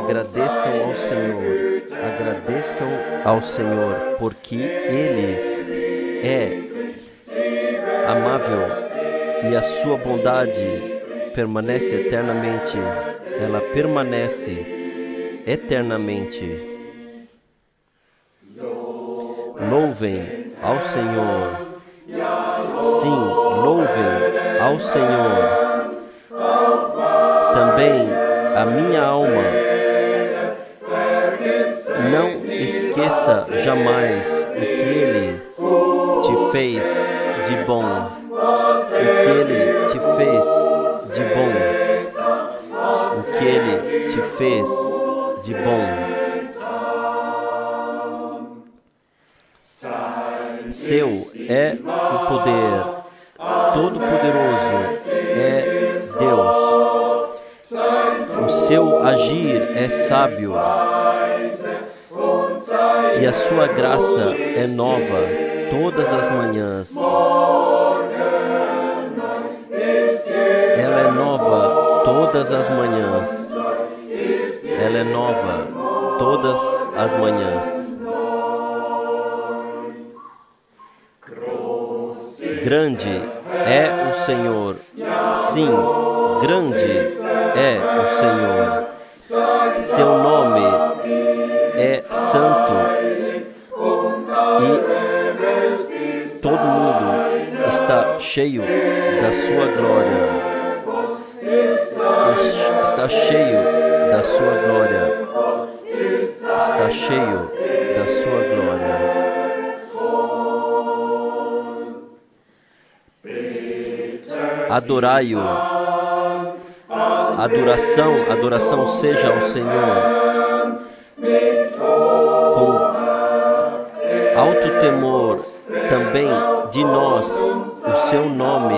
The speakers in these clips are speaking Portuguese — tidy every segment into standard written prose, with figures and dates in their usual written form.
agradeçam ao Senhor, porque Ele é amável e a sua bondade permanece eternamente. Ela permanece eternamente. Louvem ao Senhor. Sim, louvem ao Senhor. Também a minha alma. Não esqueça jamais o que Ele te fez de bom. O que Ele te fez de bom. O que Ele te fez de bom. Seu é o poder, todo-poderoso é Deus. O seu agir é sábio e a sua graça é nova todas as manhãs. Ela é nova todas as manhãs. Ela é nova todas as manhãs. Grande é o Senhor. Sim, grande é o Senhor. Seu nome é santo e todo mundo está cheio da sua glória. Está cheio da sua glória. Está cheio da sua glória. Adorai-o. Adoração seja ao Senhor. Com alto temor também de nós, o seu nome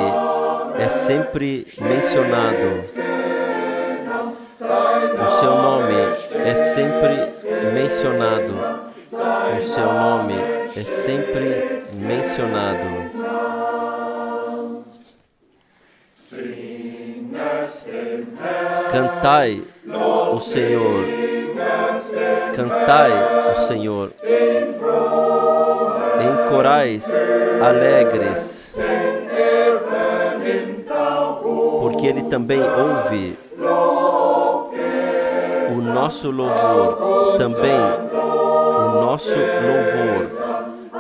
é sempre mencionado. O seu nome é sempre mencionado. O seu nome é sempre mencionado. Cantai o Senhor, cantai o Senhor, em corais alegres, porque Ele também ouve o nosso louvor, também o nosso louvor,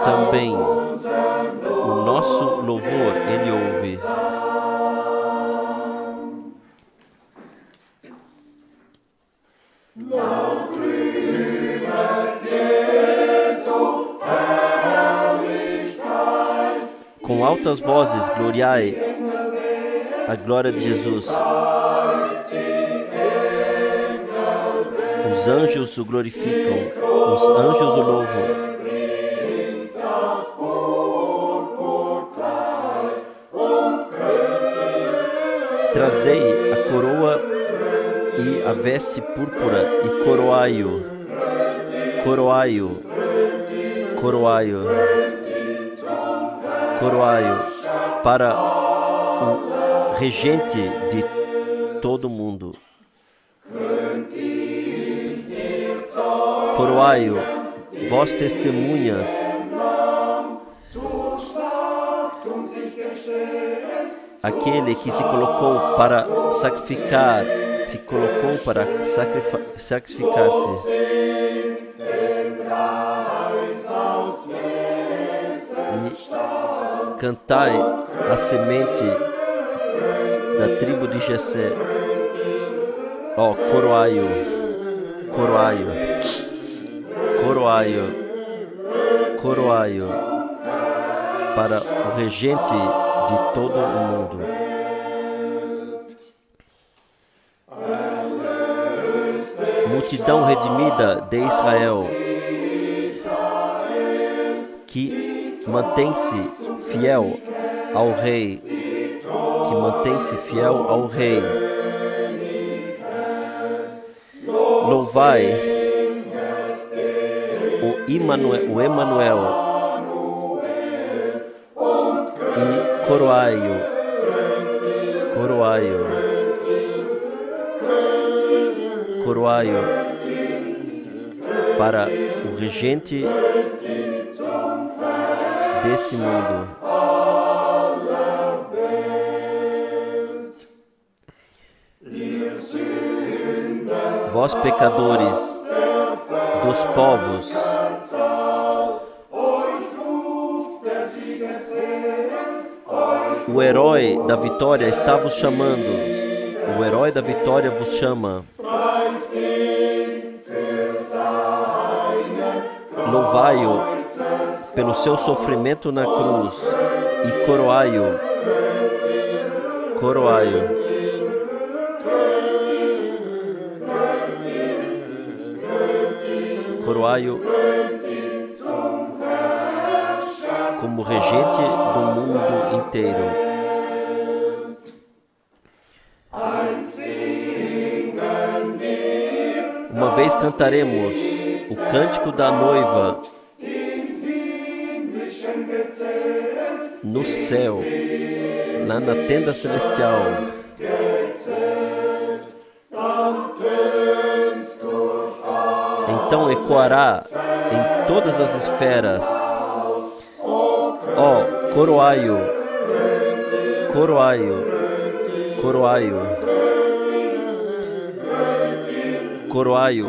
também o nosso louvor Ele ouve. Com altas vozes, gloriai a glória de Jesus. Os anjos o glorificam, os anjos o louvam. Trazei a coroa e a veste púrpura e coroai-o, coroai-o, coroai-o, coroai-o para o regente de todo mundo. Coroai-o, vós testemunhas, aquele que se colocou para sacrificar, sacrificar-se. E cantai a semente da tribo de Jessé. Ó, coroai-o, coroai-o, coroai-o, coroai-o para o regente de todo o mundo. Multidão redimida de Israel, que mantém-se fiel ao Rei, que mantém-se fiel ao Rei. Louvai o Emanuel e coroai-o, coroai-o, coroai-o para o regente desse mundo. Vós pecadores dos povos, o herói da vitória está vos chamando. O herói da vitória vos chama. Louvai-o pelo seu sofrimento na cruz e coroai-o. Coroai-o. Coroai-o como regente do mundo inteiro. Uma vez cantaremos o cântico da noiva no céu, lá na tenda celestial. Então ecoará em todas as esferas: ó, coroai-o, coroai-o, coroai-o, coroai-o,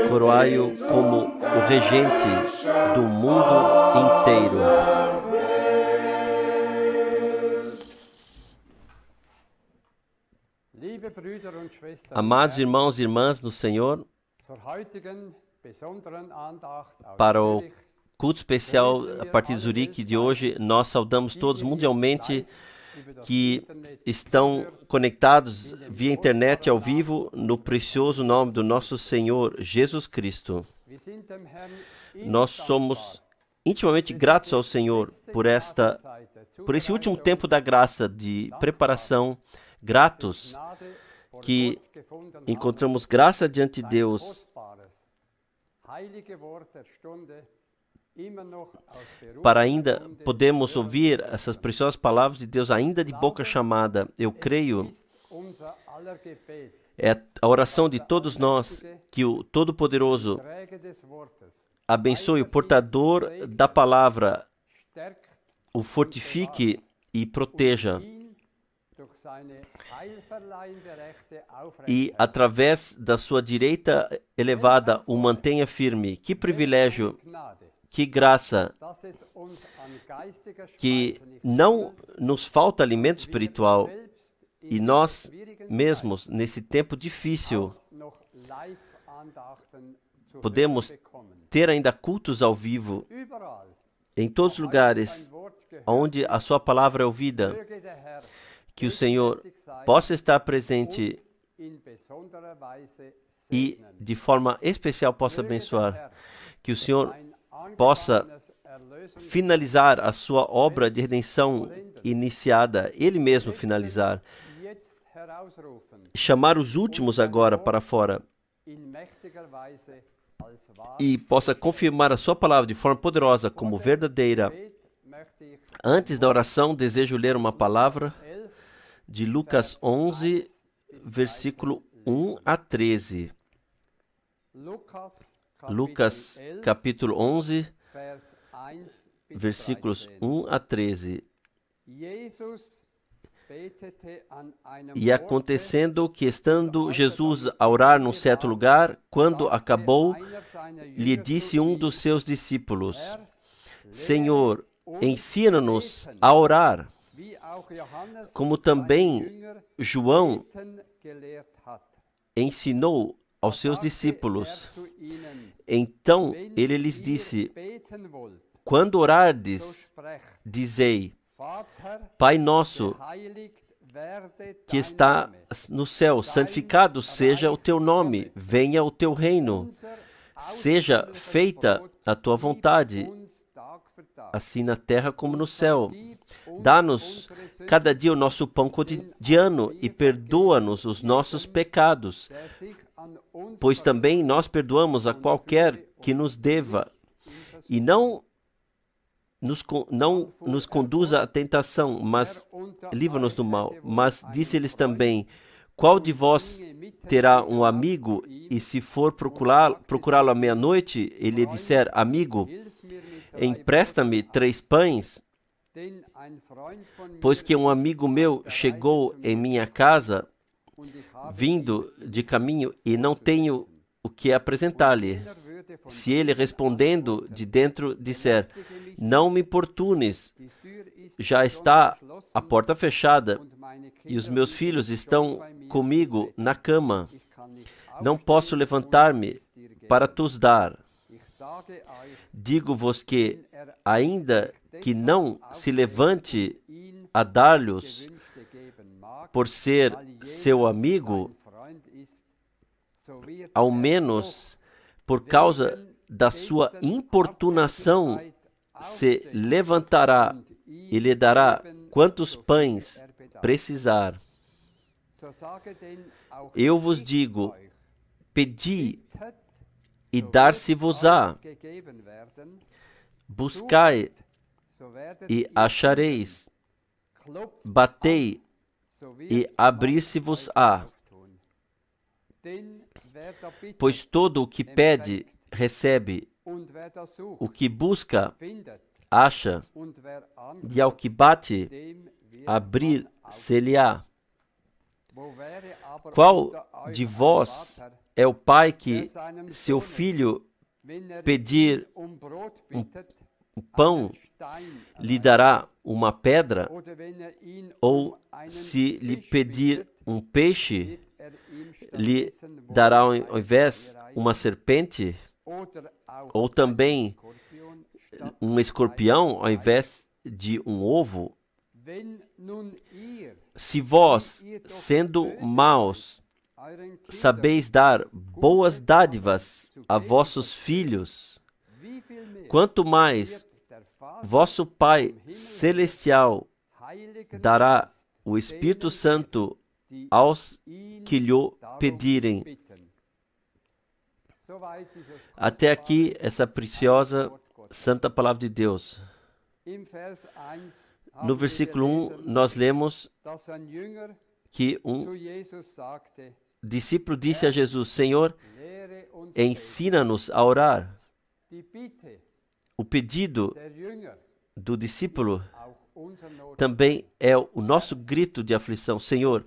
coroai-o como o regente do mundo inteiro. Amados irmãos e irmãs no Senhor, para o culto especial a partir de Zurique de hoje, nós saudamos todos mundialmente que estão conectados via internet ao vivo no precioso nome do nosso Senhor Jesus Cristo. Nós somos intimamente gratos ao Senhor por esse último tempo da graça de preparação, gratos que encontramos graça diante de Deus para ainda podemos ouvir essas preciosas palavras de Deus ainda de boca chamada. Eu creio, é a oração de todos nós que o Todo-Poderoso abençoe o portador da palavra, o fortifique e proteja. E, através da sua direita elevada, o mantenha firme. Que privilégio, que graça, que não nos falta alimento espiritual e nós mesmos, nesse tempo difícil, podemos ter ainda cultos ao vivo em todos os lugares onde a sua palavra é ouvida. Que o Senhor possa estar presente e, de forma especial, possa abençoar. Que o Senhor possa finalizar a sua obra de redenção iniciada, Ele mesmo finalizar. Chamar os últimos agora para fora. E possa confirmar a sua palavra de forma poderosa como verdadeira. Antes da oração, desejo ler uma palavra de Lucas 11, versículo 1 a 13. Lucas, capítulo 11, versículos 1 a 13. E acontecendo que, estando Jesus a orar num certo lugar, quando acabou, lhe disse um dos seus discípulos: Senhor, ensina-nos a orar, como também João ensinou aos seus discípulos. Então ele lhes disse: quando orardes, dizei: Pai nosso, que está no céu, santificado seja o teu nome, venha o teu reino, seja feita a tua vontade, assim na terra como no céu. Dá-nos cada dia o nosso pão cotidiano e perdoa-nos os nossos pecados, pois também nós perdoamos a qualquer que nos deva, e não nos conduza à tentação, mas livra-nos do mal. Mas disse-lhes também: Qual de vós terá um amigo, e se for procurá-lo à meia-noite, ele lhe disser: amigo, empresta-me 3 pães, pois que um amigo meu chegou em minha casa, vindo de caminho, e não tenho o que apresentar-lhe. Se ele, respondendo de dentro, disser: não me importunes, já está a porta fechada, e os meus filhos estão comigo na cama, não posso levantar-me para te-os dar. Digo-vos que, ainda que não se levante a dar-lhes, por ser seu amigo, ao menos por causa da sua importunação, se levantará e lhe dará quantos pães precisar. Eu vos digo: pedi e dar-se-vos-á, buscai e achareis, batei e abrir-se-vos-á. Pois todo o que pede, recebe, o que busca, acha, e ao que bate, abrir-se-lhe-á. Qual de vós é o pai que, seu filho pedir um pão, lhe dará uma pedra? Ou se lhe pedir um peixe, lhe dará ao invés uma serpente? Ou também um escorpião ao invés de um ovo? Se vós, sendo maus, sabeis dar boas dádivas a vossos filhos, quanto mais vosso Pai Celestial dará o Espírito Santo aos que lhe pedirem. Até aqui, essa preciosa santa palavra de Deus. No versículo 1, nós lemos que um discípulo disse a Jesus: Senhor, ensina-nos a orar. O pedido do discípulo também é o nosso grito de aflição. Senhor,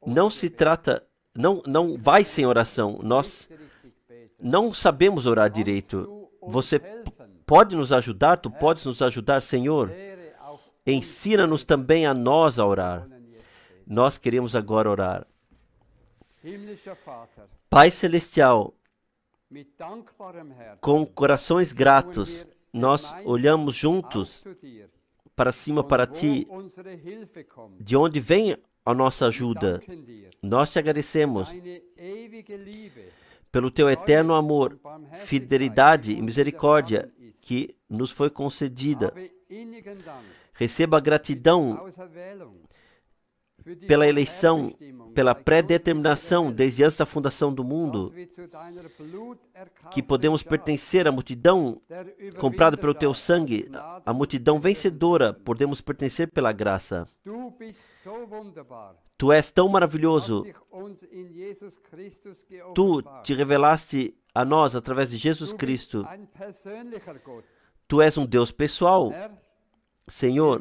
não se trata, não vai sem oração. Nós não sabemos orar direito. Você pode nos ajudar? Tu podes nos ajudar, Senhor? Ensina-nos também a nós a orar. Nós queremos agora orar. Pai Celestial, com corações gratos, nós olhamos juntos para cima para Ti, de onde vem a nossa ajuda. Nós te agradecemos pelo Teu eterno amor, fidelidade e misericórdia que nos foi concedida. Receba a gratidão pela eleição, pela predeterminação desde antes da fundação do mundo, que podemos pertencer à multidão comprada pelo Teu sangue, a multidão vencedora, podemos pertencer pela graça. Tu és tão maravilhoso. Tu te revelaste a nós através de Jesus Cristo. Tu és um Deus pessoal. Senhor,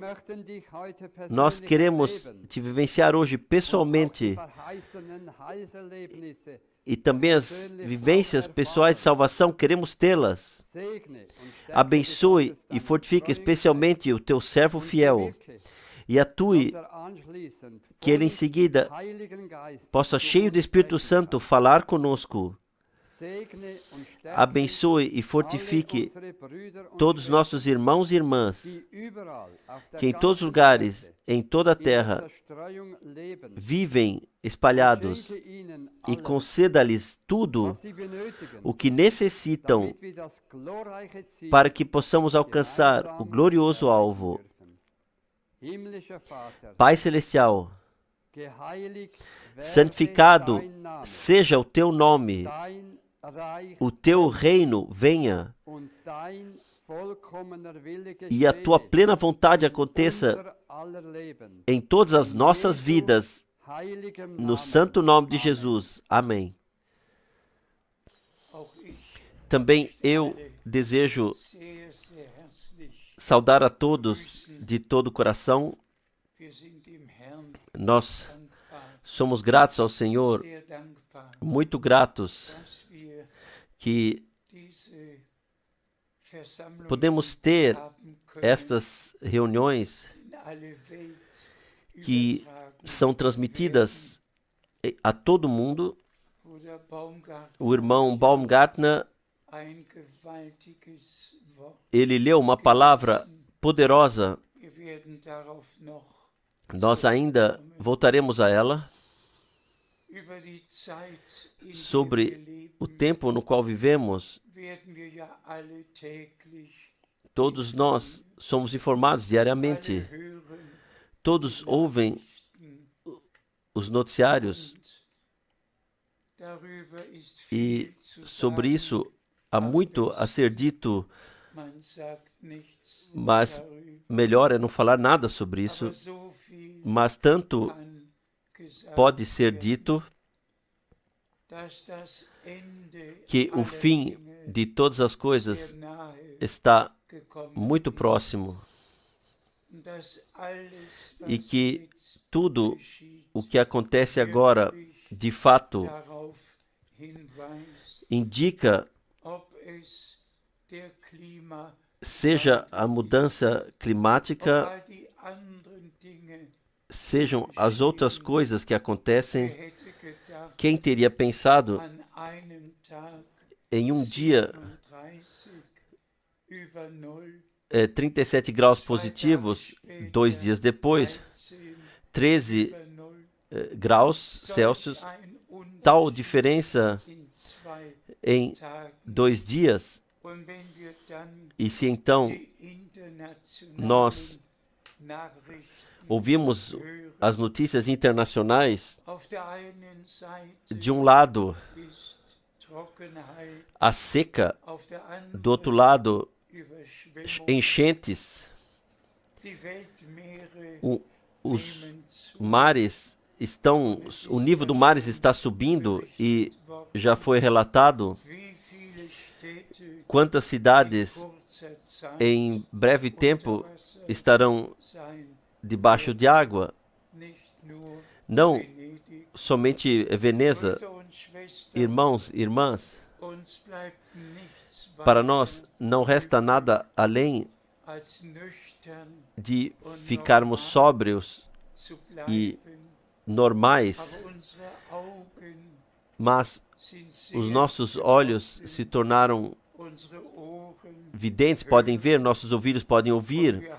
nós queremos te vivenciar hoje pessoalmente, e também as vivências pessoais de salvação, queremos tê-las. Abençoe e fortifique especialmente o Teu servo fiel, e atue que ele em seguida possa, cheio do Espírito Santo, falar conosco. Abençoe e fortifique todos os nossos irmãos e irmãs que em todos os lugares, em toda a terra, vivem espalhados, e conceda-lhes tudo o que necessitam para que possamos alcançar o glorioso alvo. Pai Celestial, santificado seja o Teu nome, o Teu reino venha, e a Tua plena vontade aconteça em todas as nossas vidas, No santo nome de Jesus. Amém. Também eu desejo saudar a todos de todo o coração. Nós somos gratos ao Senhor, muito gratos, que podemos ter estas reuniões que são transmitidas a todo mundo. O irmão Baumgartner, ele leu uma palavra poderosa. Nós ainda voltaremos a ela, sobre o tempo no qual vivemos. Todos nós somos informados diariamente. Todos ouvem os noticiários. E sobre isso há muito a ser dito, mas melhor é não falar nada sobre isso. Mas tanto pode ser dito que o fim de todas as coisas está muito próximo e que tudo o que acontece agora, de fato, indica, seja a mudança climática, sejam as outras coisas que acontecem. Quem teria pensado em um dia 37 graus positivos, 2 dias depois, 13 graus Celsius, tal diferença em 2 dias. E se então nós ouvimos as notícias internacionais, de um lado a seca, do outro lado enchentes, os mares estão, o nível do mar está subindo e já foi relatado quantas cidades em breve tempo estarão debaixo de água. Não somente Veneza. Irmãos e irmãs, para nós não resta nada além de ficarmos sóbrios e normais, mas os nossos olhos se tornaram videntes, podem ver, nossos ouvidos podem ouvir,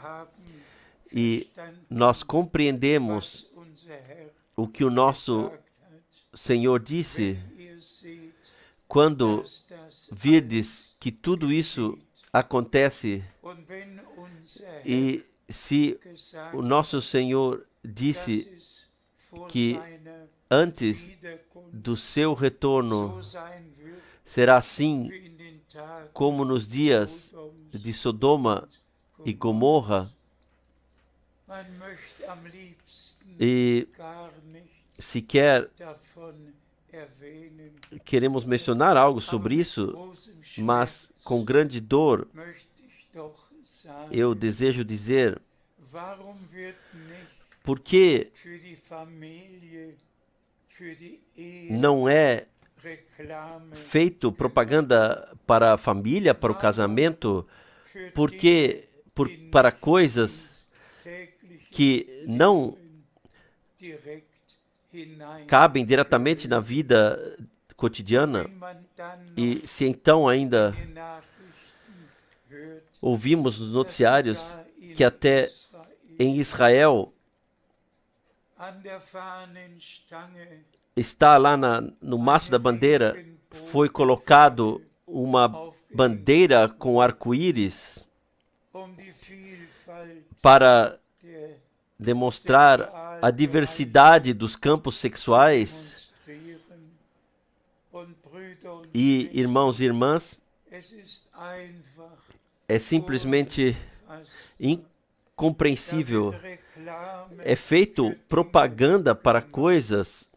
e nós compreendemos o que o nosso Senhor disse. Quando virdes que tudo isso acontece, e se o nosso Senhor disse que antes do seu retorno será assim como nos dias de Sodoma e Gomorra, e sequer queremos mencionar algo sobre isso, mas com grande dor eu desejo dizer: por que não é feito propaganda para a família, para o casamento? Porque para coisas que não cabem diretamente na vida cotidiana. E se então ainda ouvimos nos noticiários que até em Israel está lá no mastro da bandeira, foi colocado uma bandeira com arco-íris para demonstrar a diversidade dos campos sexuais. E, irmãos e irmãs, é simplesmente incompreensível é feito propaganda para coisas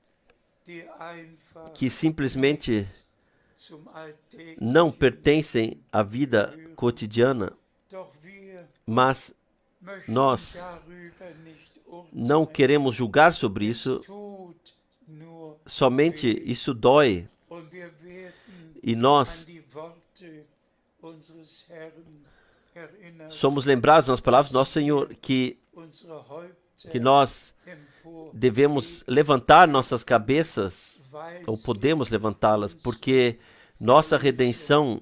que simplesmente não pertencem à vida cotidiana, mas nós não queremos julgar sobre isso, somente isso dói, e nós somos lembrados nas palavras do nosso Senhor que nós devemos levantar nossas cabeças, ou podemos levantá-las, porque nossa redenção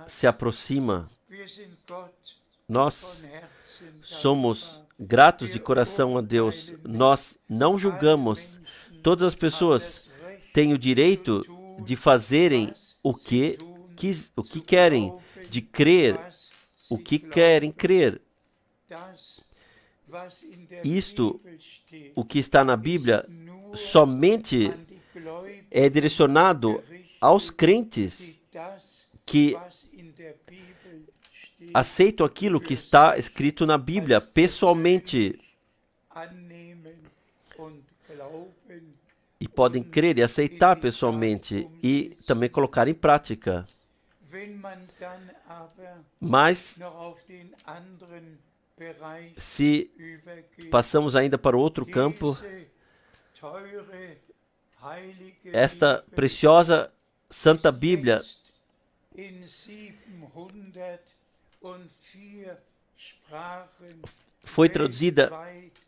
se aproxima. Nós somos gratos de coração a Deus. Nós não julgamos. Todas as pessoas têm o direito de fazerem o que querem, de crer o que querem crer. Isto, o que está na Bíblia, somente é direcionado aos crentes que aceitam aquilo que está escrito na Bíblia pessoalmente e podem crer e aceitar pessoalmente e também colocar em prática. Mas se passamos ainda para outro campo, esta preciosa Santa Bíblia foi traduzida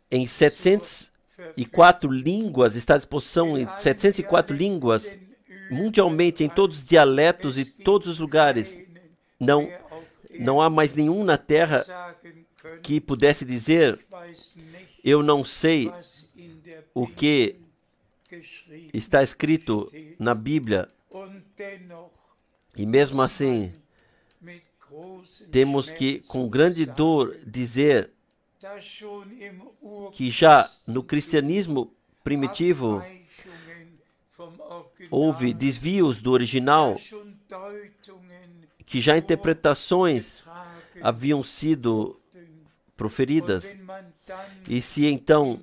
em 704 línguas, está à disposição em 704 línguas, mundialmente, em todos os dialetos e todos os lugares. Não há mais nenhum na Terra que pudesse dizer: eu não sei o que está escrito na Bíblia. E mesmo assim, temos que, com grande dor, dizer que já no cristianismo primitivo houve desvios do original, que já interpretações haviam sido proferidas. E se então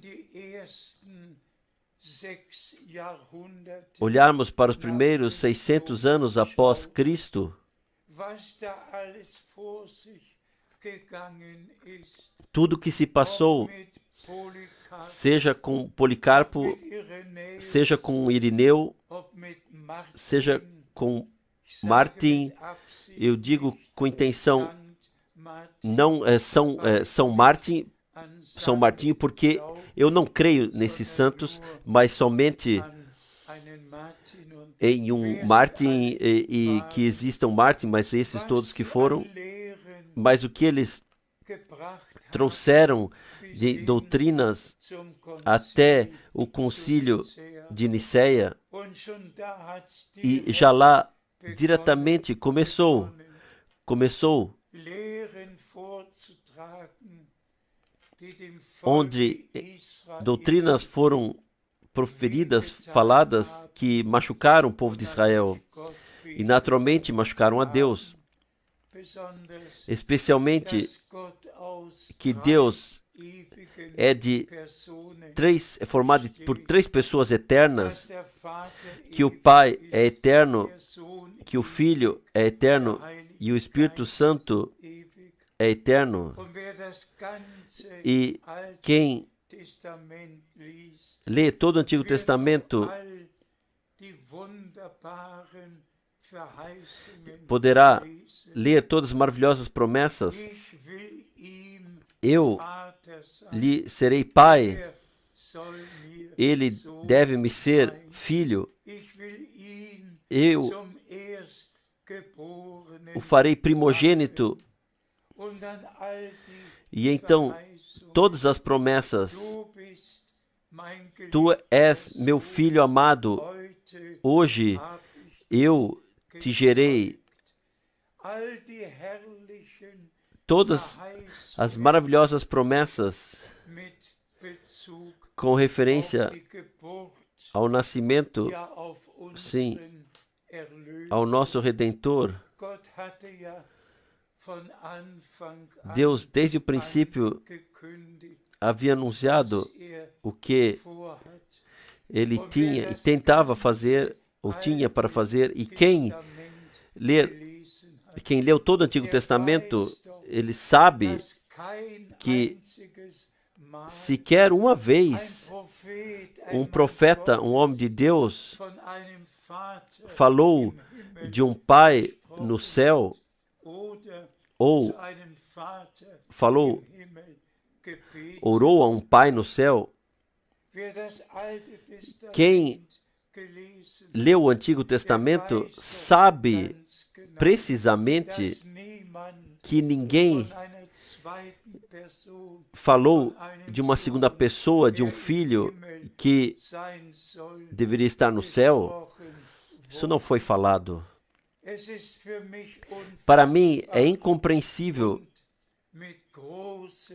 olharmos para os primeiros 600 anos após Cristo, tudo que se passou, seja com Policarpo, seja com Irineu, seja com Martim, eu digo com intenção, não São Martinho, porque eu não creio nesses santos, mas somente em um Martim e que existam Martim, mas esses todos que foram, mas o que eles trouxeram de doutrinas até o concílio de Niceia, e já lá diretamente começou onde doutrinas foram proferidas, faladas, que machucaram o povo de Israel e naturalmente machucaram a Deus, especialmente que Deus é formado por 3 pessoas eternas, que o Pai é eterno, que o Filho é eterno e o Espírito Santo é eterno. E quem lê todo o Antigo Testamento poderá ler todas as maravilhosas promessas. Eu lhe serei pai, ele deve me ser filho, eu o farei primogênito. E então, todas as promessas: tu és meu filho amado, hoje eu te gerei. Todas as maravilhosas promessas com referência ao nascimento, sim, ao nosso Redentor. Deus, desde o princípio, havia anunciado o que ele tinha e tentava fazer, ou tinha para fazer, e quem leu todo o Antigo Testamento, ele sabe que sequer uma vez um profeta, um homem de Deus, falou de um pai no céu, ou orou a um pai no céu. Quem leu o Antigo Testamento sabe precisamente que ninguém falou de uma segunda pessoa, de um filho que deveria estar no céu. Isso não foi falado. Para mim é incompreensível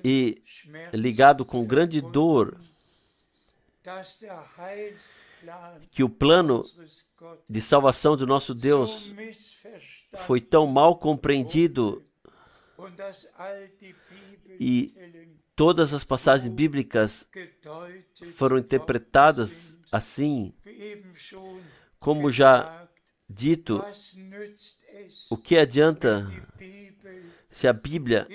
e ligado com grande dor que o plano de salvação do nosso Deus foi tão mal compreendido e todas as passagens bíblicas foram interpretadas assim. Como já dito, o que adianta se a Bíblia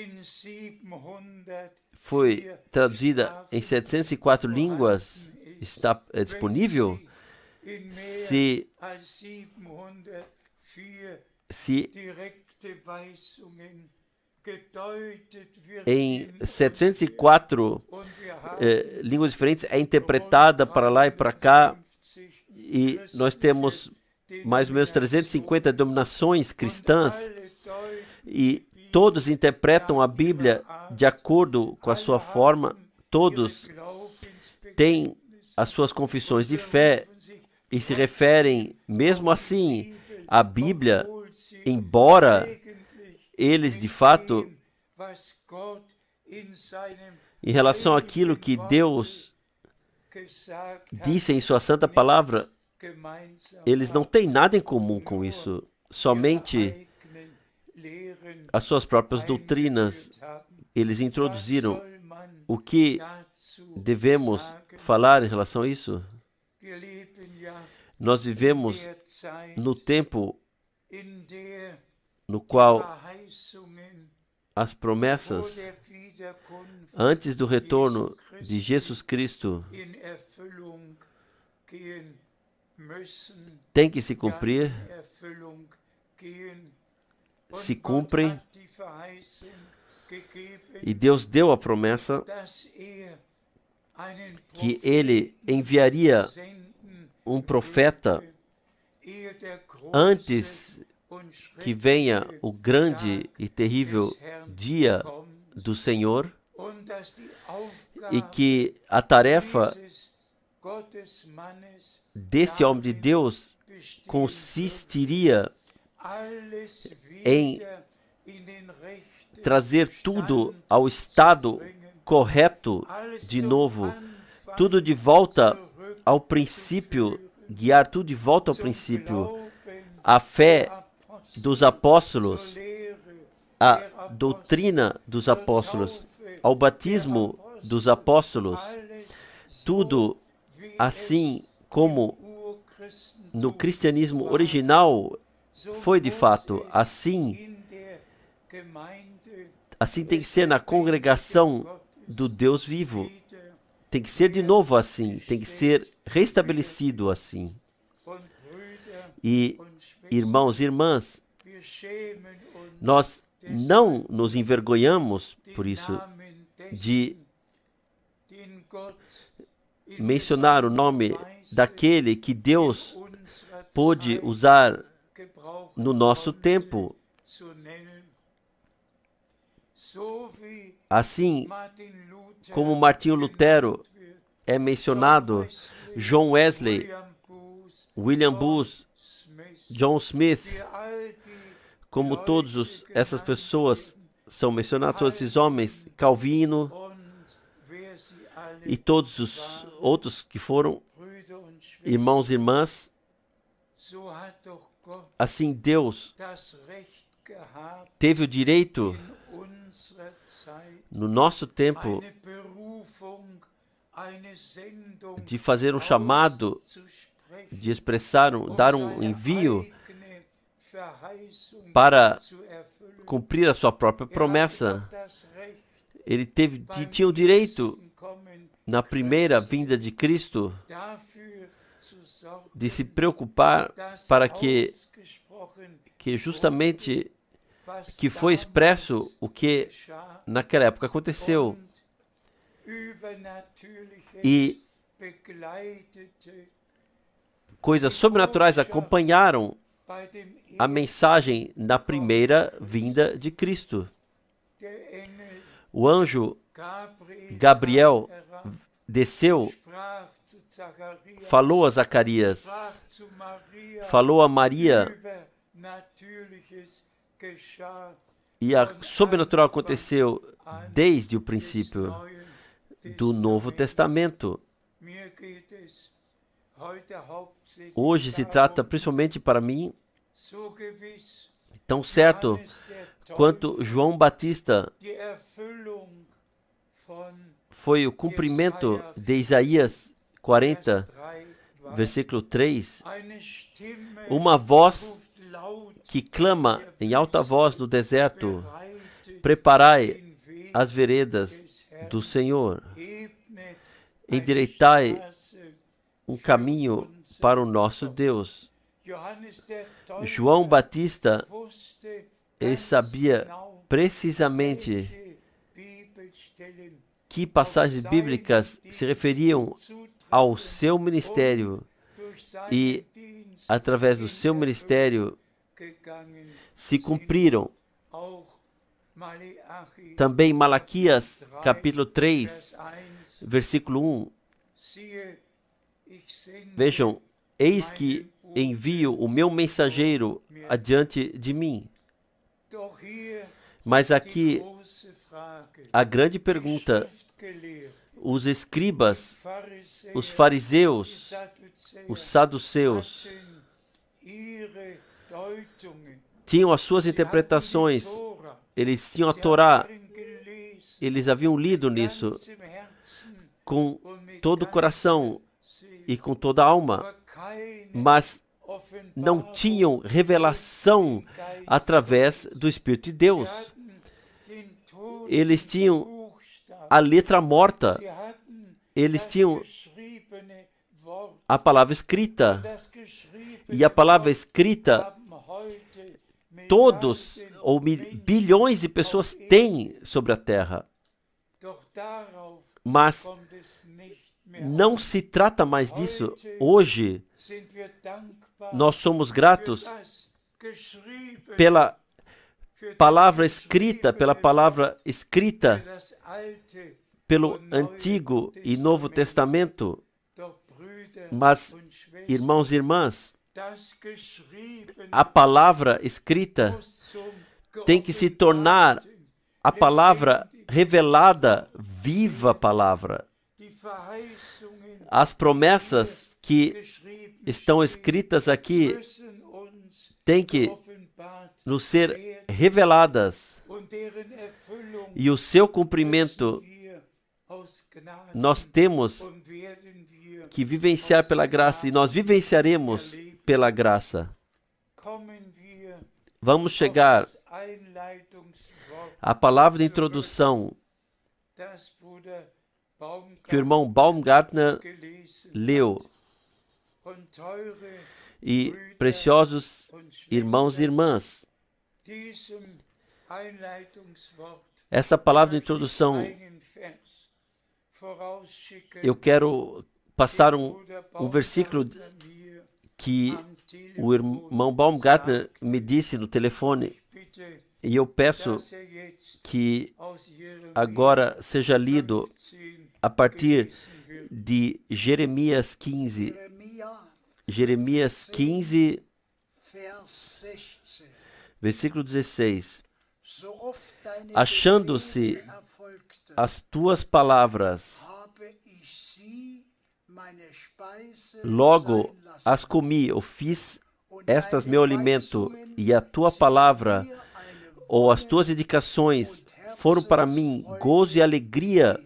foi traduzida em 704 línguas, está disponível, se em 704 línguas diferentes é interpretada para lá e para cá, e nós temos mais ou menos 350 denominações cristãs, e todos interpretam a Bíblia de acordo com a sua forma, todos têm as suas confissões de fé e se referem, mesmo assim, à Bíblia, embora eles, de fato, em relação àquilo que Deus disse em sua santa palavra, eles não têm nada em comum com isso, somente as suas próprias doutrinas. Eles introduziram. O que devemos falar em relação a isso? Nós vivemos no tempo no qual as promessas antes do retorno de Jesus Cristo têm que se cumprir, se cumprem, e Deus deu a promessa que Ele enviaria um profeta antes que venha o grande e terrível dia do Senhor, e que a tarefa desse homem de Deus consistiria em trazer tudo ao estado correto de novo, tudo de volta ao princípio, guiar tudo de volta ao princípio, a fé dos apóstolos, a doutrina dos apóstolos, ao batismo dos apóstolos, tudo assim como no cristianismo original foi de fato, assim tem que ser na congregação do Deus vivo, tem que ser de novo assim, tem que ser restabelecido assim. E, irmãos e irmãs, nós não nos envergonhamos por isso de mencionar o nome daquele que Deus pôde usar no nosso tempo. Assim como Martinho Lutero é mencionado, John Wesley, William Booth, John Smith, como todas essas pessoas são mencionados, todos esses homens, Calvino e todos os outros que foram irmãos e irmãs, assim Deus teve o direito no nosso tempo de fazer um chamado, de expressar, dar um envio para cumprir a sua própria promessa. Ele tinha o direito, na primeira vinda de Cristo, de se preocupar para que justamente que foi expresso o que naquela época aconteceu. E coisas sobrenaturais acompanharam a mensagem na primeira vinda de Cristo. O anjo Gabriel desceu, falou a Zacarias, falou a Maria, e a sobrenatural aconteceu desde o princípio do Novo Testamento. Hoje se trata, principalmente para mim, tão certo quanto João Batista foi o cumprimento de Isaías 40, versículo 3, uma voz que clama em alta voz no deserto: preparai as veredas do Senhor, endireitai um caminho para o nosso Deus. João Batista, ele sabia precisamente que passagens bíblicas se referiam ao seu ministério, e através do seu ministério se cumpriram. Também Malaquias, capítulo 3, versículo 1. Vejam, eis que envio o meu mensageiro adiante de mim. Mas aqui a grande pergunta: os escribas, os fariseus, os saduceus tinham as suas interpretações, eles tinham a Torá, eles haviam lido nisso com todo o coração e com toda a alma, mas não tinham revelação através do Espírito de Deus. Eles tinham a letra morta, eles tinham a palavra escrita, e a palavra escrita todos ou bilhões de pessoas têm sobre a terra, mas não se trata mais disso. Hoje nós somos gratos pela palavra escrita, pelo Antigo e Novo Testamento. Mas, irmãos e irmãs, a palavra escrita tem que se tornar a palavra revelada, viva palavra. As promessas que estão escritas aqui têm que nos ser reveladas, e o seu cumprimento nós temos que vivenciar pela graça, e nós vivenciaremos pela graça. Vamos chegar à palavra de introdução que o irmão Baumgartner leu. E, preciosos irmãos e irmãs, essa palavra de introdução, eu quero passar um versículo que o irmão Baumgartner me disse no telefone, e eu peço que agora seja lido a partir de Jeremias 15. Jeremias 15, versículo 16. Achando-se as tuas palavras, logo as comi, eu fiz estas meu alimento, e a tua palavra, ou as tuas indicações, foram para mim gozo e alegria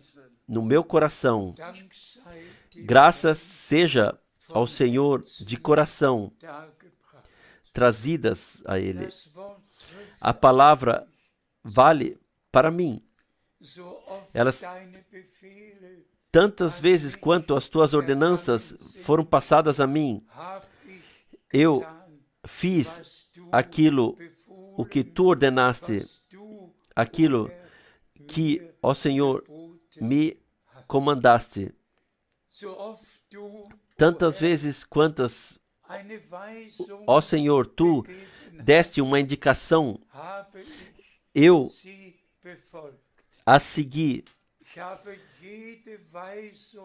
no meu coração. Graças seja ao Senhor de coração, trazidas a Ele. A palavra vale para mim. Elas, tantas vezes quanto as tuas ordenanças foram passadas a mim, eu fiz aquilo o que tu ordenaste, aquilo que, ó Senhor, me comandaste. Tantas vezes quantas, ó Senhor, tu deste uma indicação, eu a segui.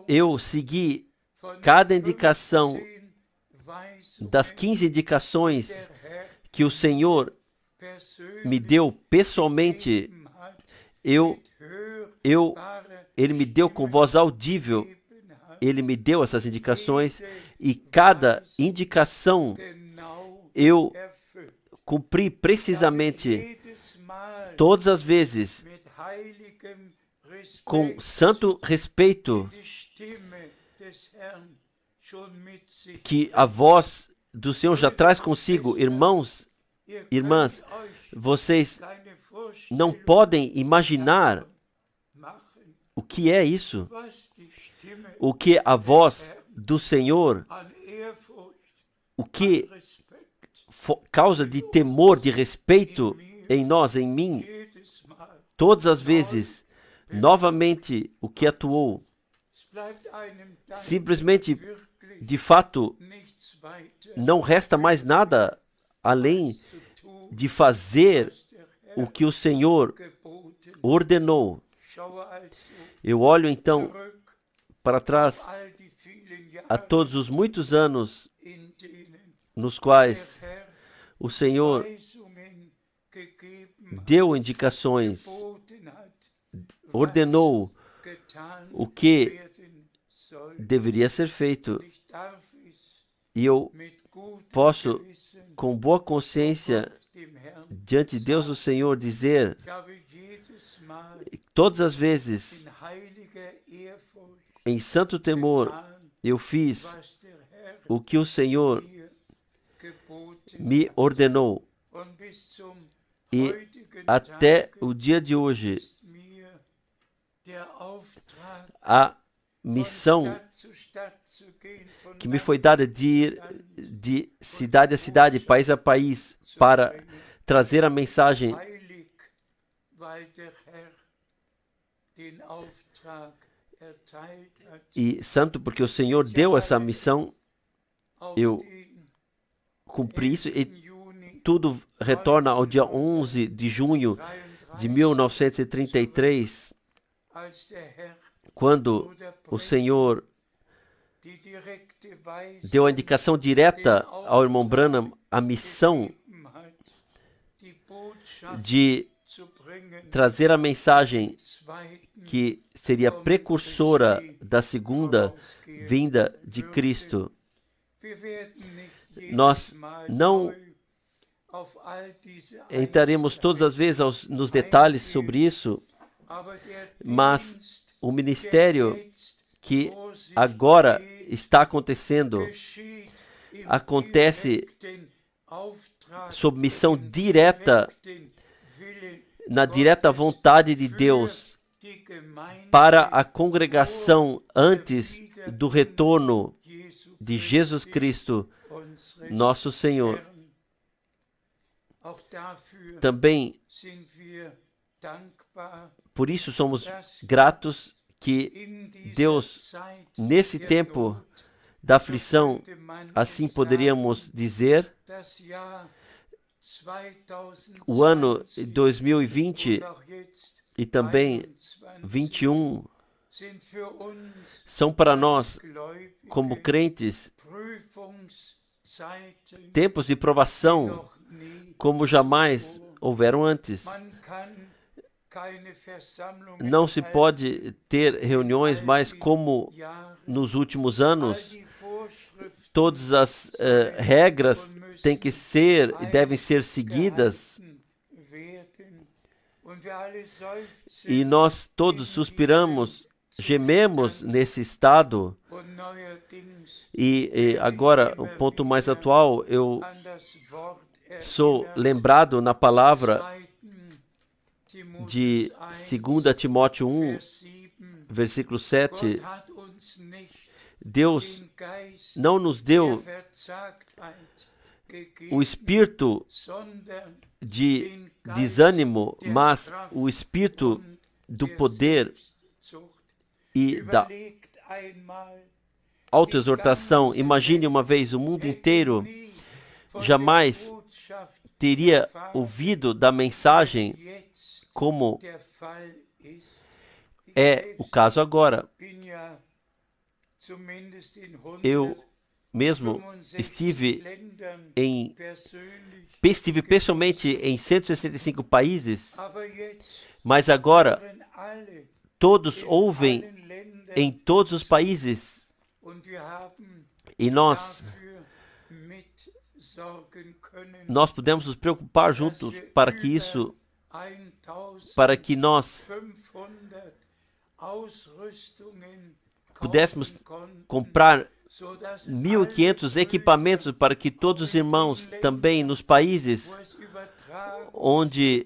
Eu segui cada indicação das 15 indicações que o Senhor me deu pessoalmente. Ele me deu com voz audível. Ele me deu essas indicações e cada indicação eu cumpri precisamente, todas as vezes, com santo respeito, que a voz do Senhor já traz consigo. Irmãos, irmãs, vocês não podem imaginar o que é isso, o que a voz do Senhor, o que causa de temor, de respeito em nós, em mim, todas as vezes, novamente, o que atuou. Simplesmente, de fato, não resta mais nada além de fazer o que o Senhor ordenou. Eu olho então para trás a todos os muitos anos nos quais o Senhor deu indicações, ordenou o que deveria ser feito. E eu posso, com boa consciência, diante de Deus, o Senhor, dizer, todas as vezes, em santo temor, eu fiz o que o Senhor me ordenou. E até o dia de hoje, a missão que me foi dada de ir de cidade a cidade, país a país, para trazer a mensagem e santo, porque o Senhor deu essa missão, eu cumpri isso e tudo retorna ao dia 11 de junho de 1933, quando o Senhor deu a indicação direta ao irmão Branham, a missão de trazer a mensagem que seria precursora da segunda vinda de Cristo. Nós não entraremos todas as vezes nos detalhes sobre isso, mas o ministério que agora está acontecendo acontece sob missão direta, na direta vontade de Deus, para a congregação antes do retorno de Jesus Cristo, nosso Senhor. Também, por isso somos gratos que Deus, nesse tempo da aflição, assim poderíamos dizer, o ano 2020 e também 21 são para nós, como crentes, tempos de provação como jamais houveram antes. Não se pode ter reuniões mais como nos últimos anos. Todas as regras têm que ser e devem ser seguidas. E nós todos suspiramos, gememos nesse estado. E agora, o ponto mais atual, eu sou lembrado na palavra de 2 Timóteo 1, versículo 7. Deus não nos deu o espírito de desânimo, mas o espírito do poder e da autoexortação. Imagine uma vez, o mundo inteiro jamais teria ouvido da mensagem como é o caso agora. Eu mesmo estive pessoalmente em 165 países, mas agora todos ouvem em todos os países e nós podemos nos preocupar juntos para que nós pudéssemos comprar 1.500 equipamentos para que todos os irmãos também nos países onde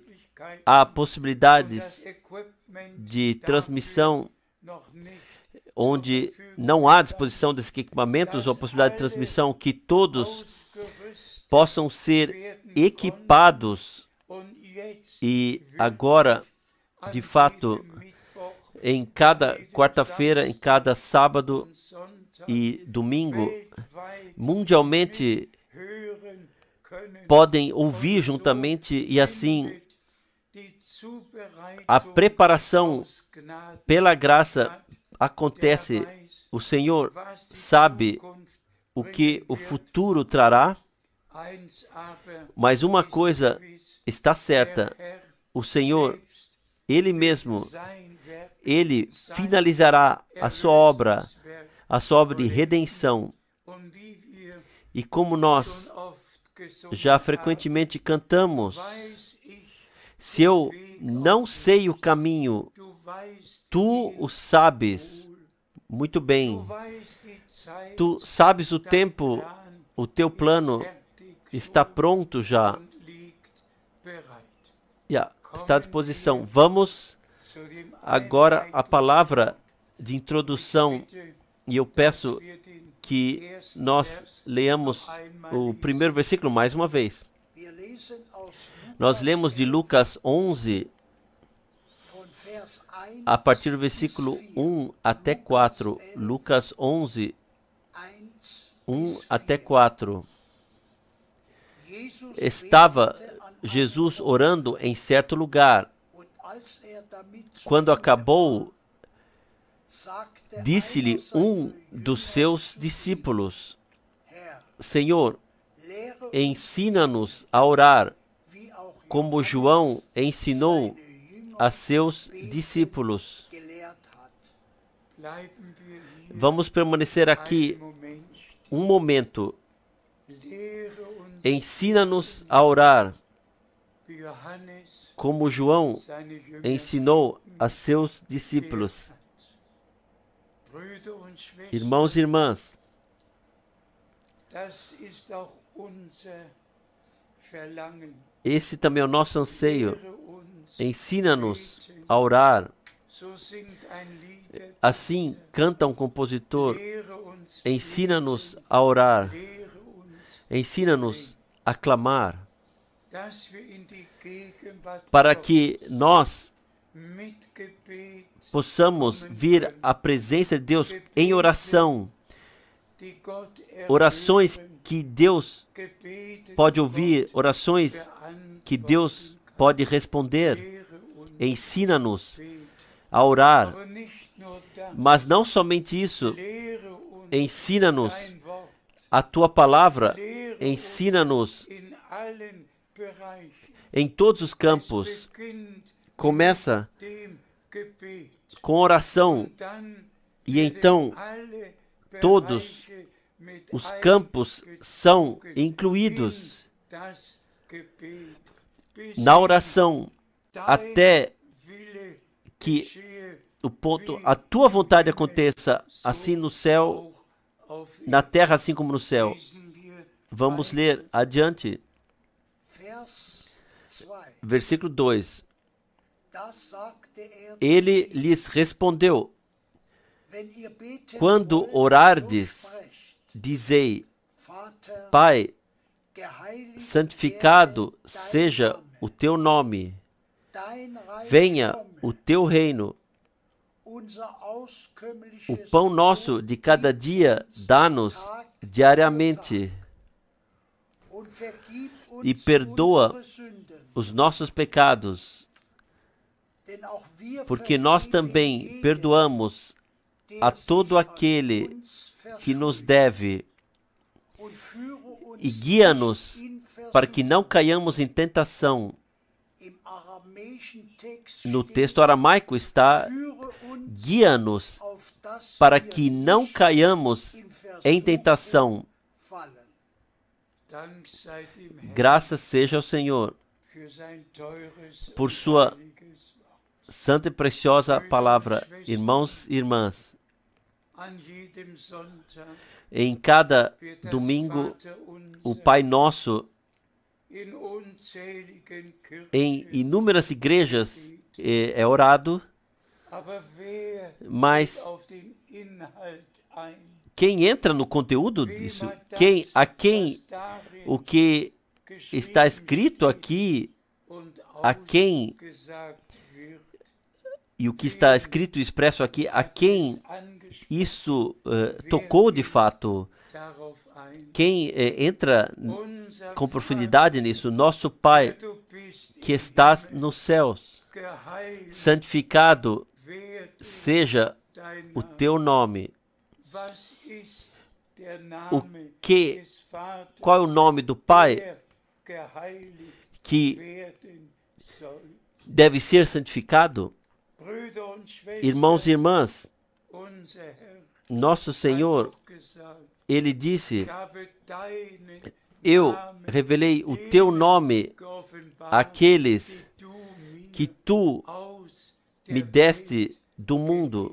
há possibilidades de transmissão, onde não há disposição desses equipamentos ou possibilidade de transmissão, que todos possam ser equipados. E agora, de fato, em cada quarta-feira, em cada sábado e domingo, mundialmente podem ouvir juntamente, e assim a preparação pela graça acontece. O Senhor sabe o que o futuro trará, mas uma coisa está certa: o Senhor, Ele mesmo, Ele finalizará a sua obra de redenção. E como nós já frequentemente cantamos, se eu não sei o caminho, tu o sabes muito bem. Tu sabes o tempo, o teu plano está pronto já. Está à disposição. Vamos agora à palavra de introdução, e eu peço que nós leamos o primeiro versículo mais uma vez. Nós lemos de Lucas 11, a partir do versículo 1 até 4. Lucas 11, 1 até 4. Estava Jesus orando em certo lugar. Quando acabou, disse-lhe um dos seus discípulos: Senhor, ensina-nos a orar, como João ensinou a seus discípulos. Vamos permanecer aqui um momento. Ensina-nos a orar, como João ensinou a seus discípulos. Irmãos e irmãs, esse também é o nosso anseio. Ensina-nos a orar. Assim canta um compositor: ensina-nos a orar. Ensina-nos a clamar, para que nós possamos vir à presença de Deus em oração. Orações que Deus pode ouvir, orações que Deus pode responder. Ensina-nos a orar. Mas não somente isso, ensina-nos a tua palavra, ensina-nos em todos os campos. Começa com oração, e então todos os campos são incluídos na oração, até que a tua vontade aconteça, assim no céu, na terra, assim como no céu. Vamos ler adiante. Versículo 2. Ele lhes respondeu: quando orardes, dizei: Pai, santificado seja o teu nome, venha o teu reino. O pão nosso de cada dia dá-nos diariamente, e perdoa os nossos pecados, porque nós também perdoamos a todo aquele que nos deve, e guia-nos para que não caiamos em tentação. No texto aramaico está: guia-nos para que não caiamos em tentação. Graças seja ao Senhor por sua santa e preciosa palavra. Irmãos e irmãs, em cada domingo, o Pai Nosso, em inúmeras igrejas, é orado, mas quem entra no conteúdo disso, a quem o que está escrito aqui, a quem, e o que está escrito e expresso aqui, a quem isso tocou de fato, quem entra com profundidade nisso, nosso Pai que estás nos céus, santificado seja o teu nome. Qual é o nome do Pai que deve ser santificado? Irmãos e irmãs, nosso Senhor, Ele disse: eu revelei o teu nome àqueles que tu me deste do mundo.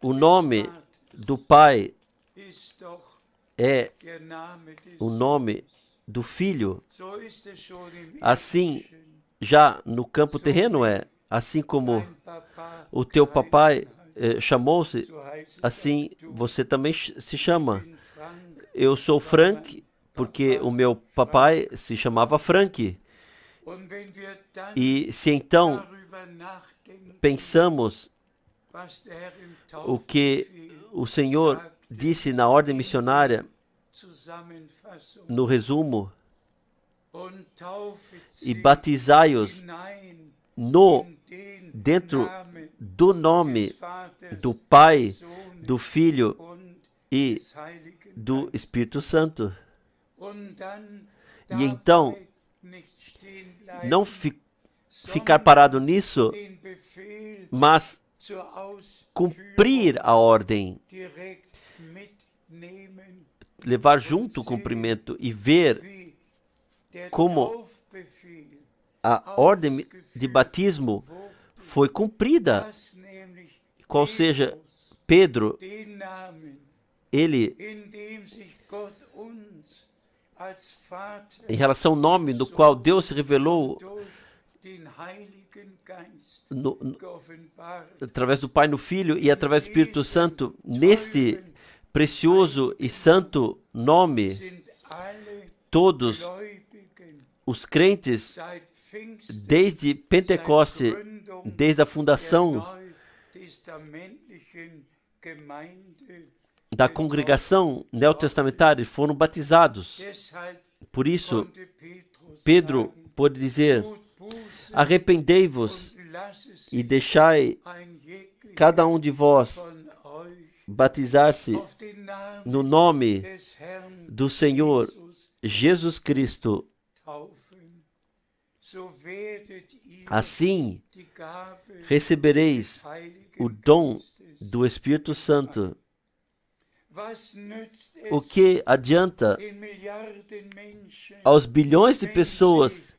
O nome do Pai é o nome do Filho. Assim, já no campo terreno assim como o teu papai chamou-se, assim você também se chama. Eu sou Frank, porque o meu papai se chamava Frank. E se então pensamos o que o Senhor disse na ordem missionária, no resumo, e batizai-os dentro do nome do Pai, do Filho e do Espírito Santo. E então, não ficar parado nisso, mas cumprir a ordem, levar junto o cumprimento e ver como a ordem de batismo foi cumprida. Qual seja, Pedro, ele, em relação ao nome no qual Deus se revelou através do Pai no Filho e através do Espírito Santo, nesse precioso e santo nome, todos os crentes, desde Pentecoste, desde a fundação da congregação neotestamentária, foram batizados. Por isso, Pedro pôde dizer: arrependei-vos e deixai cada um de vós batizar-se no nome do Senhor Jesus Cristo. Assim recebereis o dom do Espírito Santo. O que adianta aos bilhões de pessoas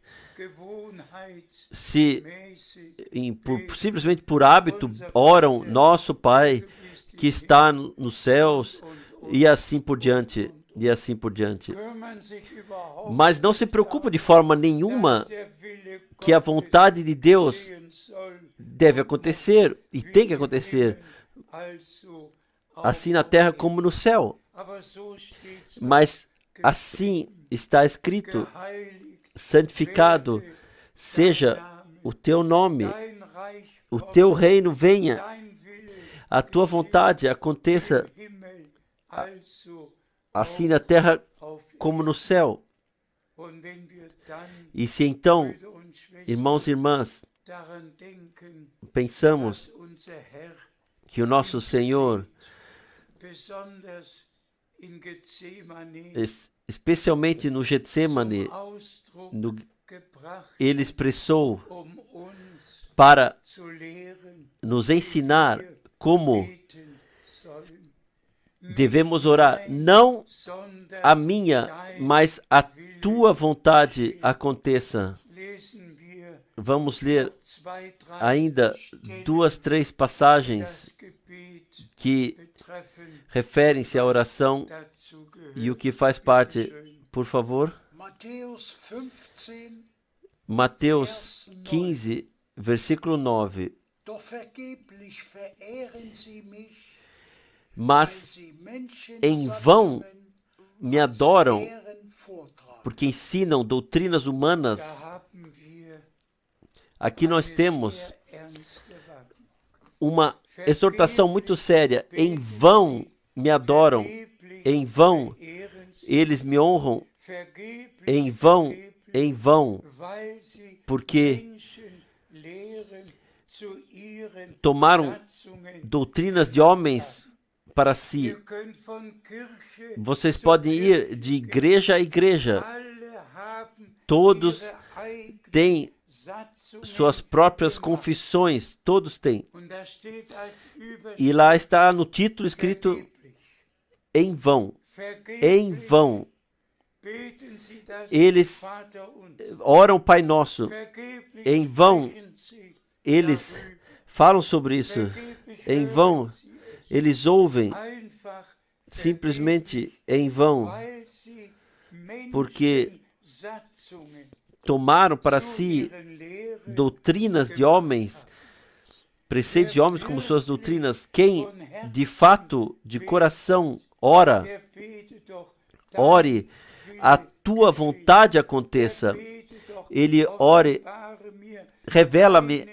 se simplesmente por hábito oram nosso Pai que está nos céus e assim por diante, e assim por diante. Mas não se preocupa de forma nenhuma que a vontade de Deus deve acontecer e tem que acontecer, assim na terra como no céu. Mas assim está escrito: santificado seja o teu nome, o teu reino venha, a tua vontade aconteça assim na terra como no céu. E se então, irmãos e irmãs, pensamos que o nosso Senhor, especialmente no Getsemane, Ele expressou para nos ensinar como devemos orar, não a minha, mas a tua vontade aconteça. Vamos ler ainda 2, 3 passagens que referem-se à oração e o que faz parte, por favor. Mateus 15, versículo 9. Mas em vão me adoram, porque ensinam doutrinas humanas. Aqui nós temos uma exortação muito séria. Em vão me adoram, em vão eles me honram, em vão, porque tomaram doutrinas de homens para si. Vocês podem ir de igreja a igreja. Todos têm suas próprias confissões. Todos têm. E lá está no título escrito: em vão. Em vão. Eles oram o Pai Nosso. Em vão. Eles falam sobre isso. Em vão. Eles ouvem, simplesmente em vão, porque tomaram para si doutrinas de homens, preceitos de homens como suas doutrinas. Quem de fato, de coração, ore, a tua vontade aconteça. Ele ore, revela-me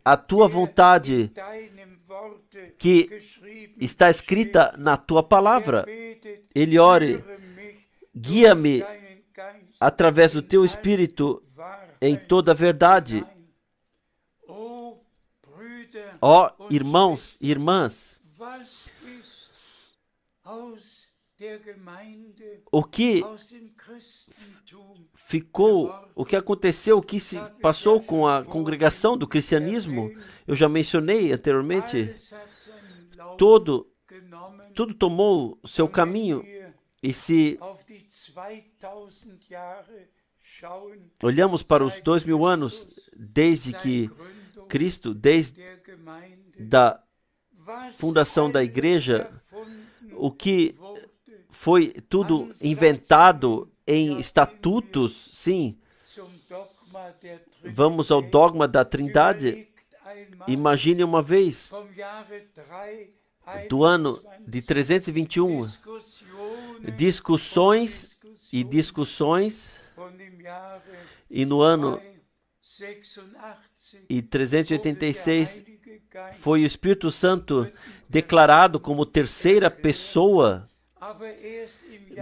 a tua vontade que está escrita na tua palavra. Ele ore, guia-me através do teu Espírito em toda a verdade. Ó irmãos e irmãs, o que ficou, o que aconteceu, o que se passou com a congregação do cristianismo, eu já mencionei anteriormente, tudo tomou seu caminho. E se olhamos para os 2000 anos desde que Cristo, desde a fundação da igreja, o que foi tudo inventado em estatutos, sim. Vamos ao dogma da Trindade. Imagine uma vez, do ano de 321, discussões, e no ano de 386 foi o Espírito Santo declarado como terceira pessoa,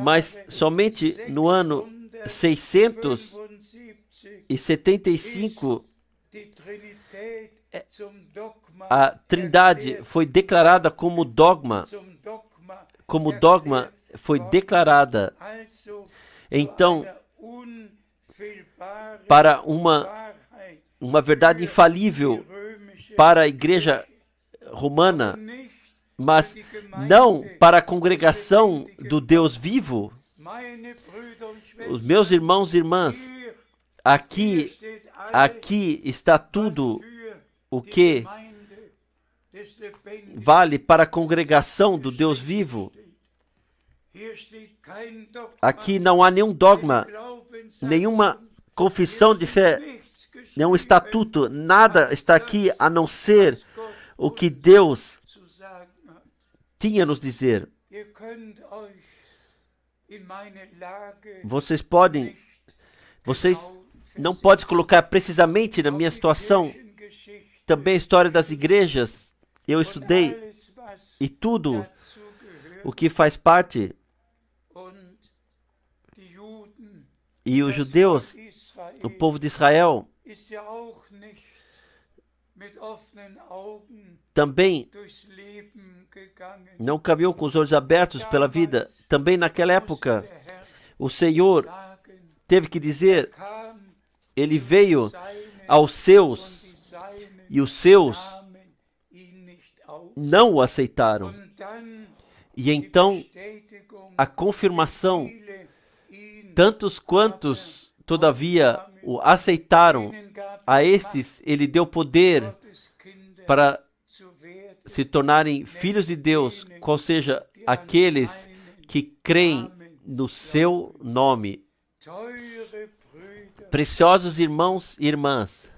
mas somente no ano 675 a Trindade foi declarada como dogma. Como dogma foi declarada. Então, para uma verdade infalível para a igreja romana, mas não para a congregação do Deus vivo. Os meus irmãos e irmãs, aqui está tudo o que vale para a congregação do Deus vivo. Aqui não há nenhum dogma, nenhuma confissão de fé, nenhum estatuto, nada está aqui a não ser o que Deus tinha a nos dizer. Vocês não podem colocar precisamente na minha situação, também a história das igrejas, eu estudei, e tudo o que faz parte, e os judeus, o povo de Israel, também não caminhou com os olhos abertos pela vida. Também naquela época, o Senhor teve que dizer, ele veio aos seus, e os seus não o aceitaram. E então, a confirmação, tantos quantos, todavia, o aceitaram, a estes ele deu poder para se tornarem filhos de Deus, ou seja, aqueles que creem no seu nome. Preciosos irmãos e irmãs,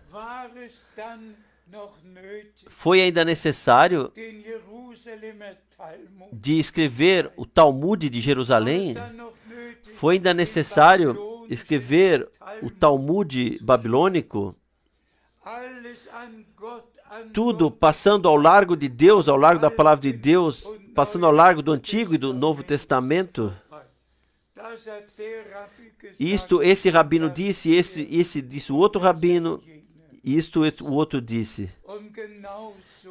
foi ainda necessário de escrever o Talmud de Jerusalém? Foi ainda necessário escrever o Talmud babilônico? Tudo passando ao largo de Deus, ao largo da palavra de Deus, passando ao largo do Antigo e do Novo Testamento. Esse rabino disse, esse disse o outro rabino, o outro disse.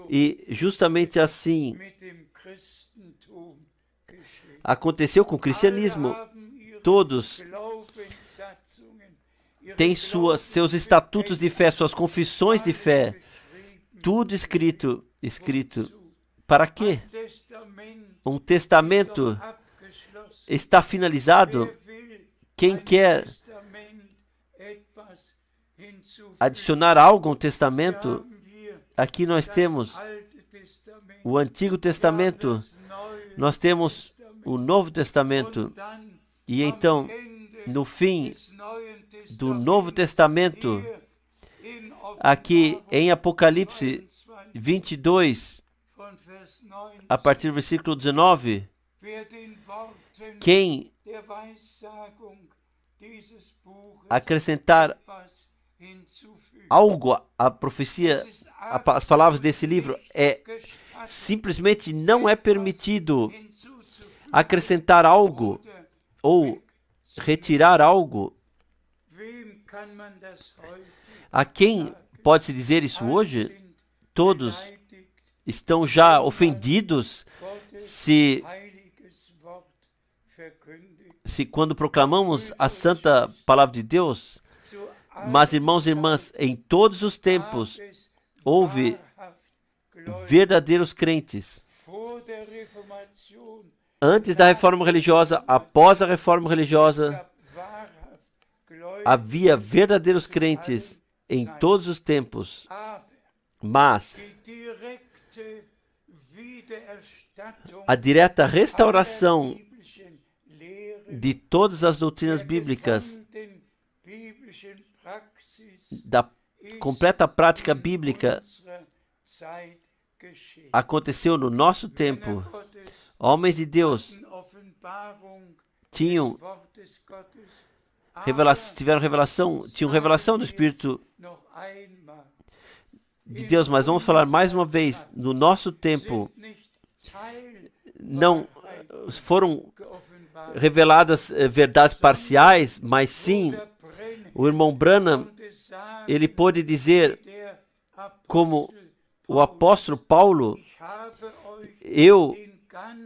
E justamente assim aconteceu com o cristianismo. Todos têm seus estatutos de fé, suas confissões de fé, tudo escrito. Para quê? Um testamento está finalizado. Quem quer adicionar algo ao testamento, aqui nós temos o Antigo Testamento, nós temos o Novo Testamento, e então, no fim do Novo Testamento, aqui em Apocalipse 22, a partir do versículo 19, quem acrescentar algo à profecia, as palavras desse livro, simplesmente não é permitido acrescentar algo ou retirar algo. A quem pode-se dizer isso hoje? Todos estão já ofendidos se quando proclamamos a santa palavra de Deus. Mas, irmãos e irmãs, em todos os tempos houve verdadeiros crentes. Antes da reforma religiosa, após a reforma religiosa, havia verdadeiros crentes em todos os tempos. Mas a direta restauração de todas as doutrinas bíblicas, da completa prática bíblica, aconteceu no nosso tempo. Homens de Deus tiveram revelação do Espírito de Deus, mas vamos falar mais uma vez, no nosso tempo não foram reveladas verdades parciais, mas sim, o irmão Branham, ele pôde dizer, como o apóstolo Paulo, eu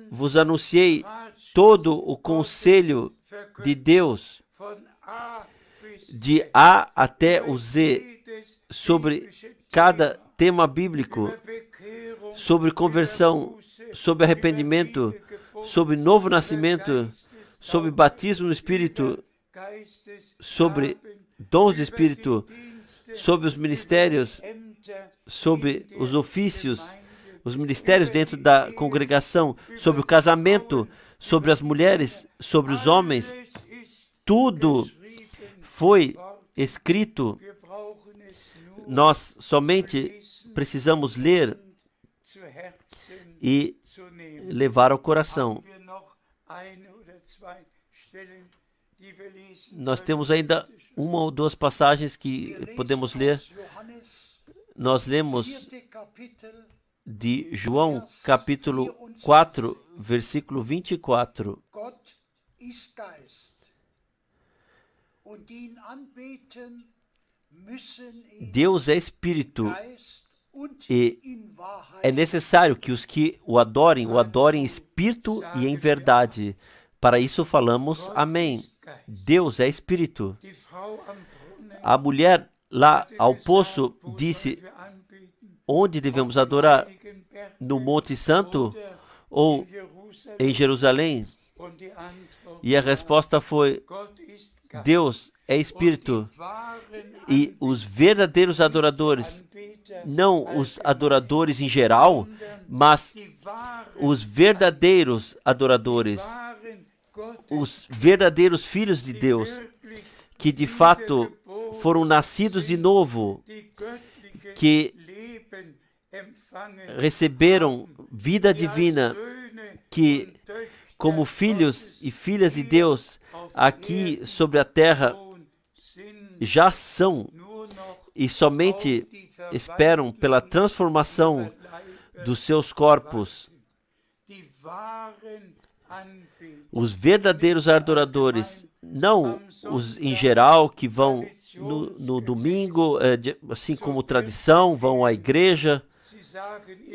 vos anunciei todo o conselho de Deus, de A até o Z, sobre cada tema bíblico, sobre conversão, sobre arrependimento, sobre novo nascimento, sobre batismo no Espírito, sobre dons do Espírito, sobre os ministérios, sobre os ofícios, os ministérios dentro da congregação, sobre o casamento, sobre as mulheres, sobre os homens. Tudo foi escrito. Nós somente precisamos ler e levar ao coração. Nós temos ainda uma ou duas passagens que podemos ler. Nós lemos de João, capítulo 4, versículo 24. Deus é Espírito e é necessário que os que o adorem em Espírito e em verdade. Para isso falamos amém. Deus é Espírito. A mulher lá ao poço disse: onde devemos adorar? No Monte Santo ou em Jerusalém? E a resposta foi: Deus é Espírito. E os verdadeiros adoradores, não os adoradores em geral, mas os verdadeiros adoradores, os verdadeiros filhos de Deus, que de fato foram nascidos de novo, que receberam vida divina, que como filhos e filhas de Deus aqui sobre a terra já são e somente esperam pela transformação dos seus corpos. Os verdadeiros adoradores, não os em geral que vão no domingo, assim como tradição, vão à igreja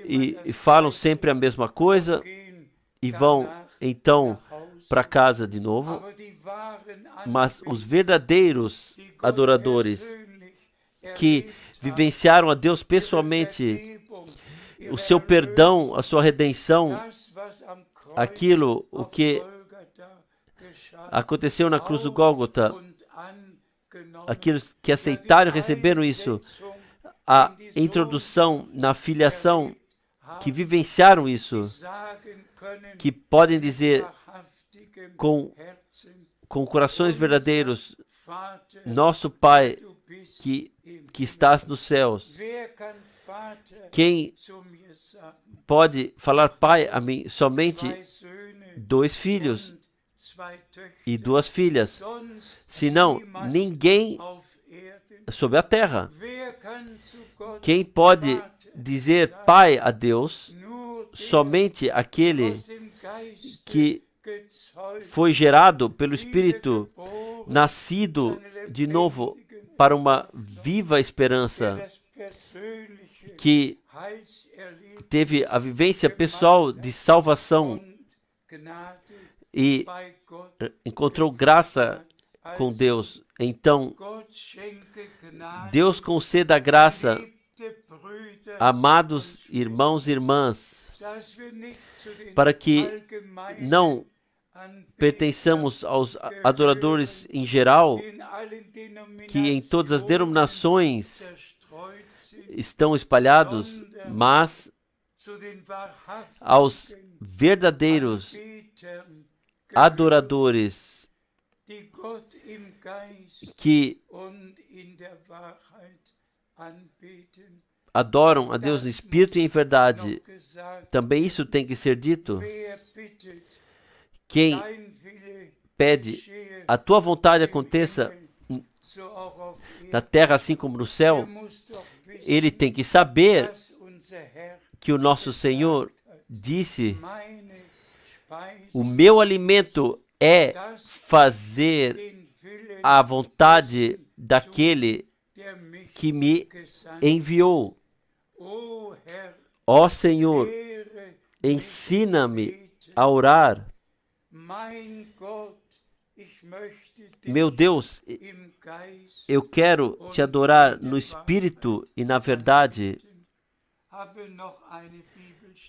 e falam sempre a mesma coisa e vão então para casa de novo, mas os verdadeiros adoradores que vivenciaram a Deus pessoalmente, o seu perdão, a sua redenção, aquilo o que aconteceu na cruz do Gólgota, aqueles que aceitaram e receberam isso, a introdução na filiação, que vivenciaram isso, que podem dizer com corações verdadeiros: nosso Pai que estás nos céus. Quem pode falar Pai a mim? Somente 2 filhos e 2 filhas. Senão, ninguém sobre a terra. Quem pode dizer Pai a Deus? Somente aquele que foi gerado pelo Espírito, nascido de novo para uma viva esperança, que teve a vivência pessoal de salvação e encontrou graça com Deus. Então, Deus conceda graça, amados irmãos e irmãs, para que não pertençamos aos adoradores em geral, que em todas as denominações estão espalhados, mas aos verdadeiros adoradores que adoram a Deus em espírito e em verdade. Também isso tem que ser dito. Quem pede a tua vontade aconteça na terra assim como no céu, ele tem que saber que o nosso Senhor disse: o meu alimento é fazer a vontade daquele que me enviou. Ó Senhor, ensina-me a orar. Meu Deus, eu quero te adorar no Espírito e na verdade.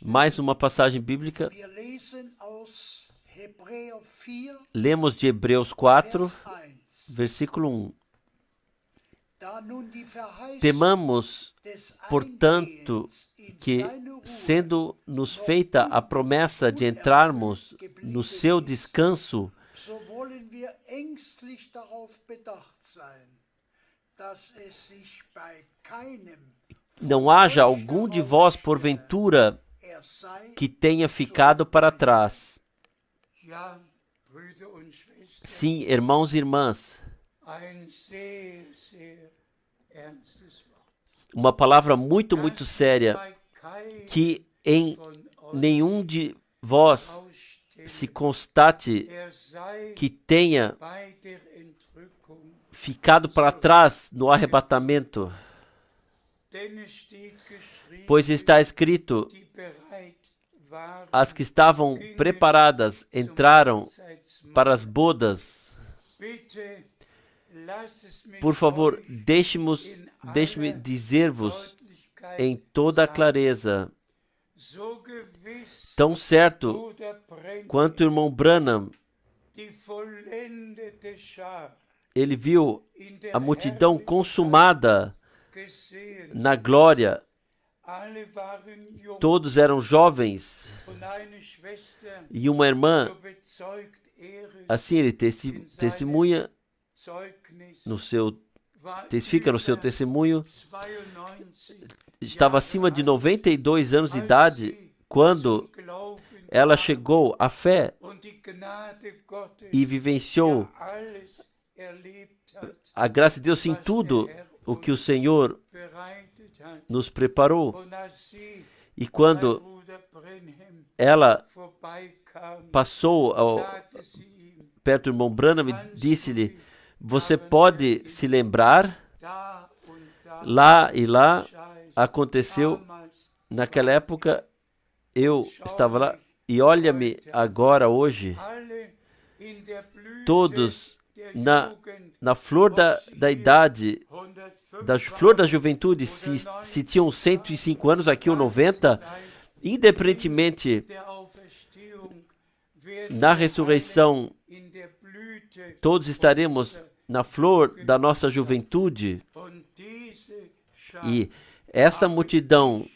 Mais uma passagem bíblica. Lemos de Hebreus 4, versículo 1. Temamos, portanto, que, sendo-nos feita a promessa de entrarmos no seu descanso, não haja algum de vós, porventura, que tenha ficado para trás. Sim, irmãos e irmãs, uma palavra muito, muito séria, que em nenhum de vós se constate que tenha ficado para trás no arrebatamento, pois está escrito: as que estavam preparadas entraram para as bodas. Por favor, deixe-me dizer-vos em toda a clareza, tão certo quanto o irmão Branham, ele viu a multidão consumada na glória. Todos eram jovens, e uma irmã, assim ele testemunha testifica no seu testemunho, estava acima de 92 anos de idade quando ela chegou à fé e vivenciou a graça de Deus em tudo o que o Senhor nos preparou. E quando ela passou perto do irmão Branham, disse-lhe: você pode se lembrar, lá e lá aconteceu, naquela época eu estava lá, e olha-me agora hoje, todos na flor da idade, da flor da juventude, se tinham 105 anos, aqui ou 90, independentemente na ressurreição, todos estaremos na flor da nossa juventude. E essa multidão,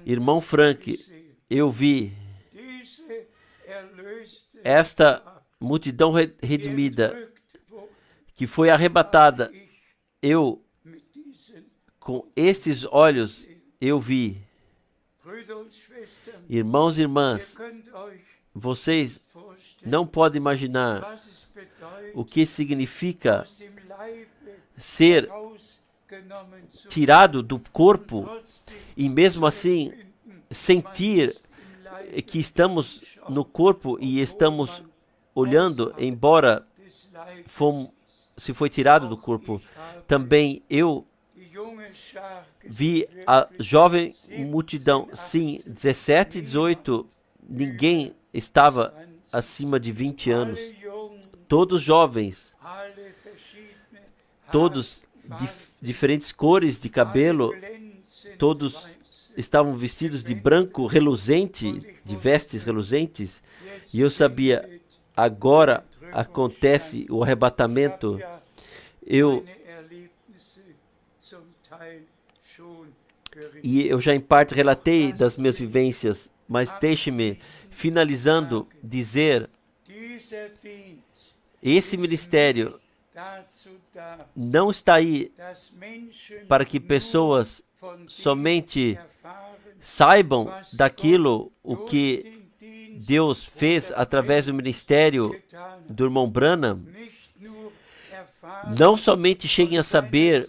irmão Frank, eu vi esta multidão redimida que foi arrebatada. Com estes olhos, eu vi. Irmãos e irmãs, vocês não podem imaginar o que significa ser tirado do corpo e mesmo assim sentir que estamos no corpo e estamos olhando, embora se foi tirado do corpo. Também eu vi a jovem multidão, sim, 17, 18, ninguém estava acima de 20 anos. Todos jovens, todos diferentes cores de cabelo, todos estavam vestidos de branco reluzente, de vestes reluzentes, e eu sabia, agora acontece o arrebatamento. Eu já em parte relatei das minhas vivências, mas deixe-me, finalizando, dizer: esse ministério não está aí para que pessoas somente saibam daquilo o que Deus fez através do ministério do irmão Branham, não somente cheguem a saber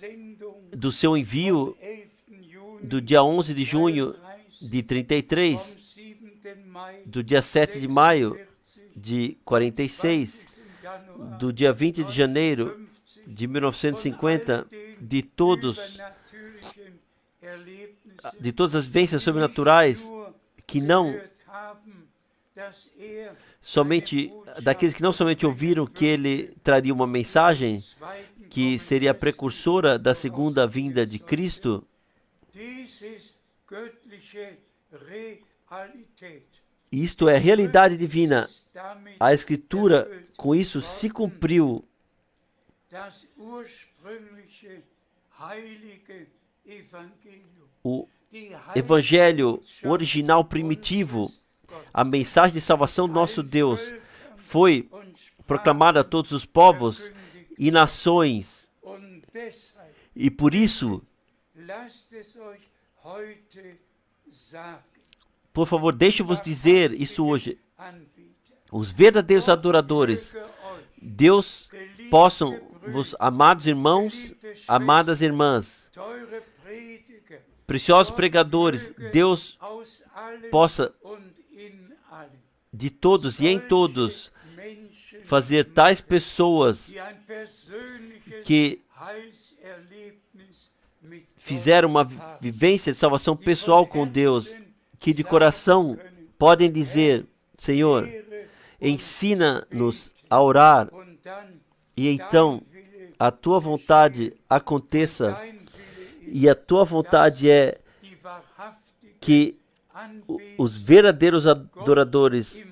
do seu envio do dia 11 de junho de 33, do dia 7 de maio de 46, do dia 20 de janeiro de 1950, de todas as vivências sobrenaturais, que não somente daqueles que não somente ouviram que ele traria uma mensagem que seria a precursora da segunda vinda de Cristo. Isto é realidade divina. A Escritura, com isso, se cumpriu. O Evangelho original primitivo, a mensagem de salvação do nosso Deus, foi proclamada a todos os povos e nações. E por isso, por favor, deixe-vos dizer isso hoje. Os verdadeiros adoradores, Deus possam vos, amados irmãos, amadas irmãs, preciosos pregadores, Deus possa de todos e em todos fazer tais pessoas que fizeram uma vivência de salvação pessoal com Deus, que de coração podem dizer: Senhor, ensina-nos a orar, e então a tua vontade aconteça. E a tua vontade é que os verdadeiros adoradores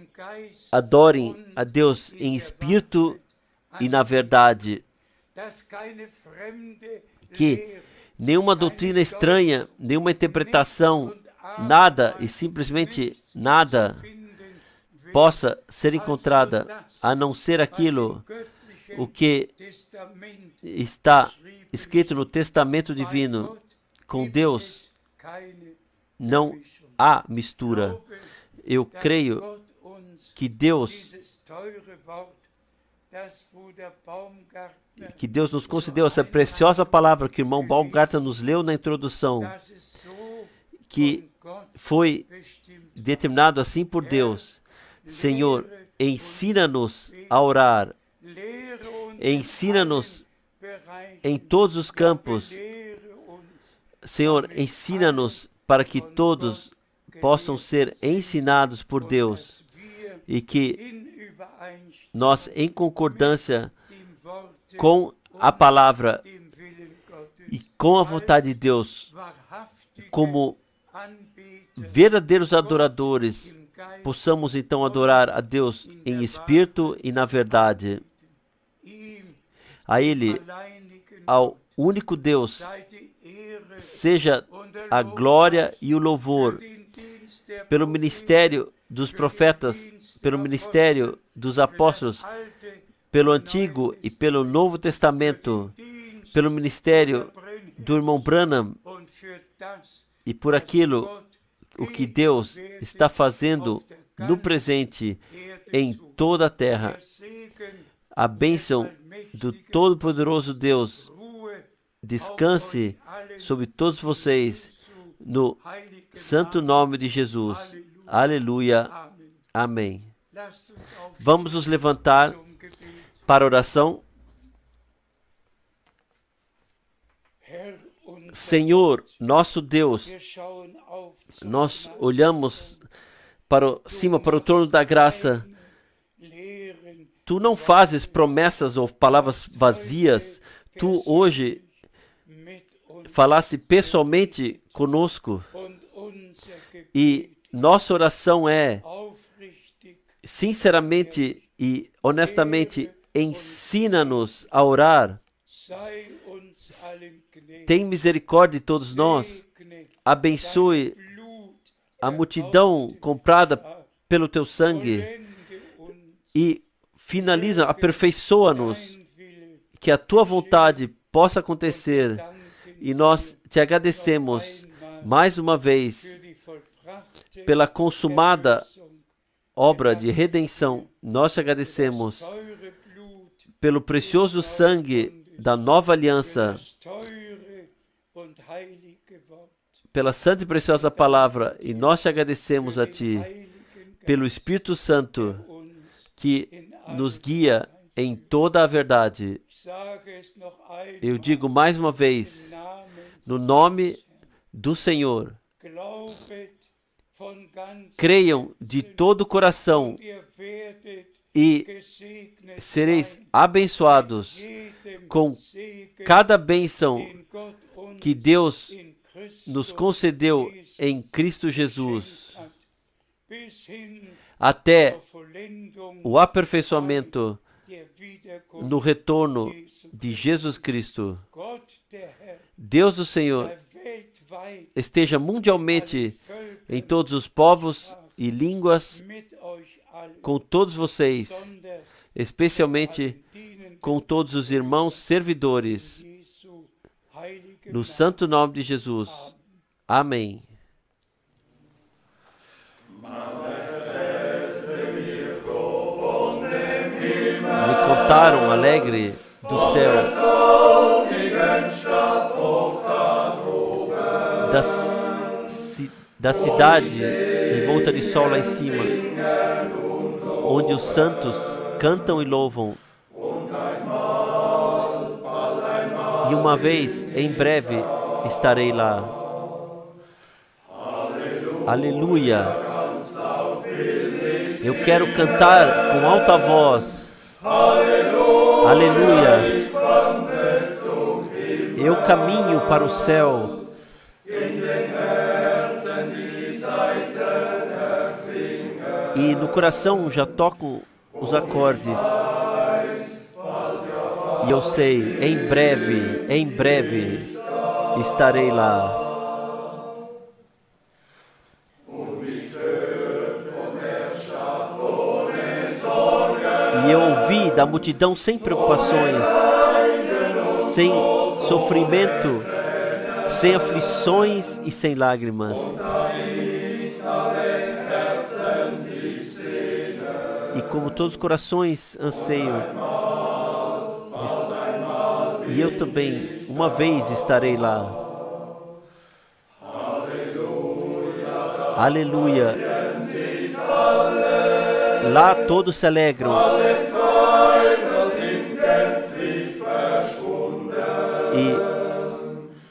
adorem a Deus em espírito e na verdade. Que nenhuma doutrina estranha, nenhuma interpretação, nada e simplesmente nada possa ser encontrada, a não ser aquilo o que está escrito no Testamento Divino. Com Deus não há mistura. Eu creio que Deus nos concedeu essa preciosa palavra que o irmão Baumgartner nos leu na introdução, que foi determinado assim por Deus. Senhor, ensina-nos a orar, ensina-nos em todos os campos. Senhor, ensina-nos para que todos possam ser ensinados por Deus e que nós, em concordância com a palavra e com a vontade de Deus, como verdadeiros adoradores, possamos então adorar a Deus em espírito e na verdade. A Ele, ao único Deus, seja a glória e o louvor pelo ministério dos profetas, pelo ministério dos apóstolos, pelo Antigo e pelo Novo Testamento, pelo ministério do irmão Branham e por aquilo o que Deus está fazendo no presente em toda a terra. A bênção do Todo-Poderoso Deus descanse sobre todos vocês no santo nome de Jesus. Aleluia. Amém. Vamos nos levantar para a oração. Senhor, nosso Deus, nós olhamos para cima, para o trono da graça. Tu não fazes promessas ou palavras vazias. Tu hoje falaste pessoalmente conosco. E nossa oração é, sinceramente e honestamente, ensina-nos a orar. Tem misericórdia de todos nós. Abençoe a multidão comprada pelo teu sangue. E finaliza, aperfeiçoa-nos. Que a tua vontade possa acontecer. E nós te agradecemos mais uma vez pela consumada obra de redenção. Nós te agradecemos pelo precioso sangue da nova aliança, pela santa e preciosa palavra, e nós te agradecemos a ti pelo Espírito Santo que nos guia em toda a verdade. Eu digo mais uma vez, no nome do Senhor, creiam de todo o coração e sereis abençoados com cada bênção que Deus nos concedeu em Cristo Jesus, até o aperfeiçoamento no retorno de Jesus Cristo. Deus do Senhor esteja mundialmente em todos os povos e línguas com todos vocês, especialmente com todos os irmãos servidores, no santo nome de Jesus. Amém. Me contaram alegre do céu, da cidade em volta de sol lá em cima, onde os santos cantam e louvam. E uma vez, em breve, estarei lá. Aleluia! Eu quero cantar com alta voz. Aleluia! Eu caminho para o céu. E no coração já toco os acordes. E eu sei, em breve estarei lá. E eu ouvi da multidão sem preocupações, sem sofrimento, sem aflições e sem lágrimas. E como todos os corações anseiam, e eu também, uma vez estarei lá. Aleluia! Lá todos se alegram. E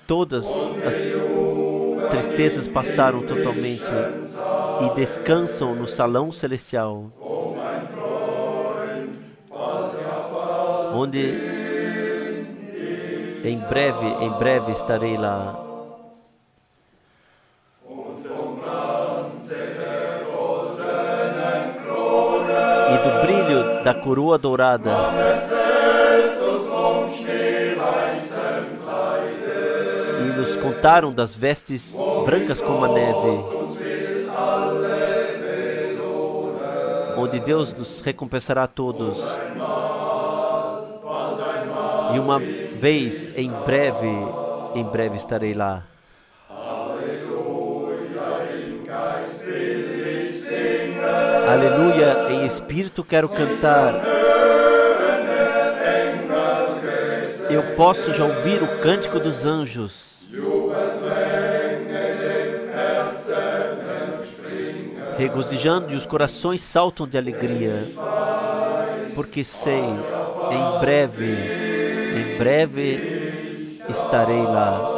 todas as tristezas passaram totalmente e descansam no salão celestial, onde em breve estarei lá. E do brilho da coroa dourada, e nos contaram das vestes brancas como a neve, onde Deus nos recompensará a todos. E uma vez, em breve estarei lá. Aleluia, em espírito quero cantar. Eu posso já ouvir o cântico dos anjos. Regozijando, e os corações saltam de alegria, porque sei, em breve estarei lá.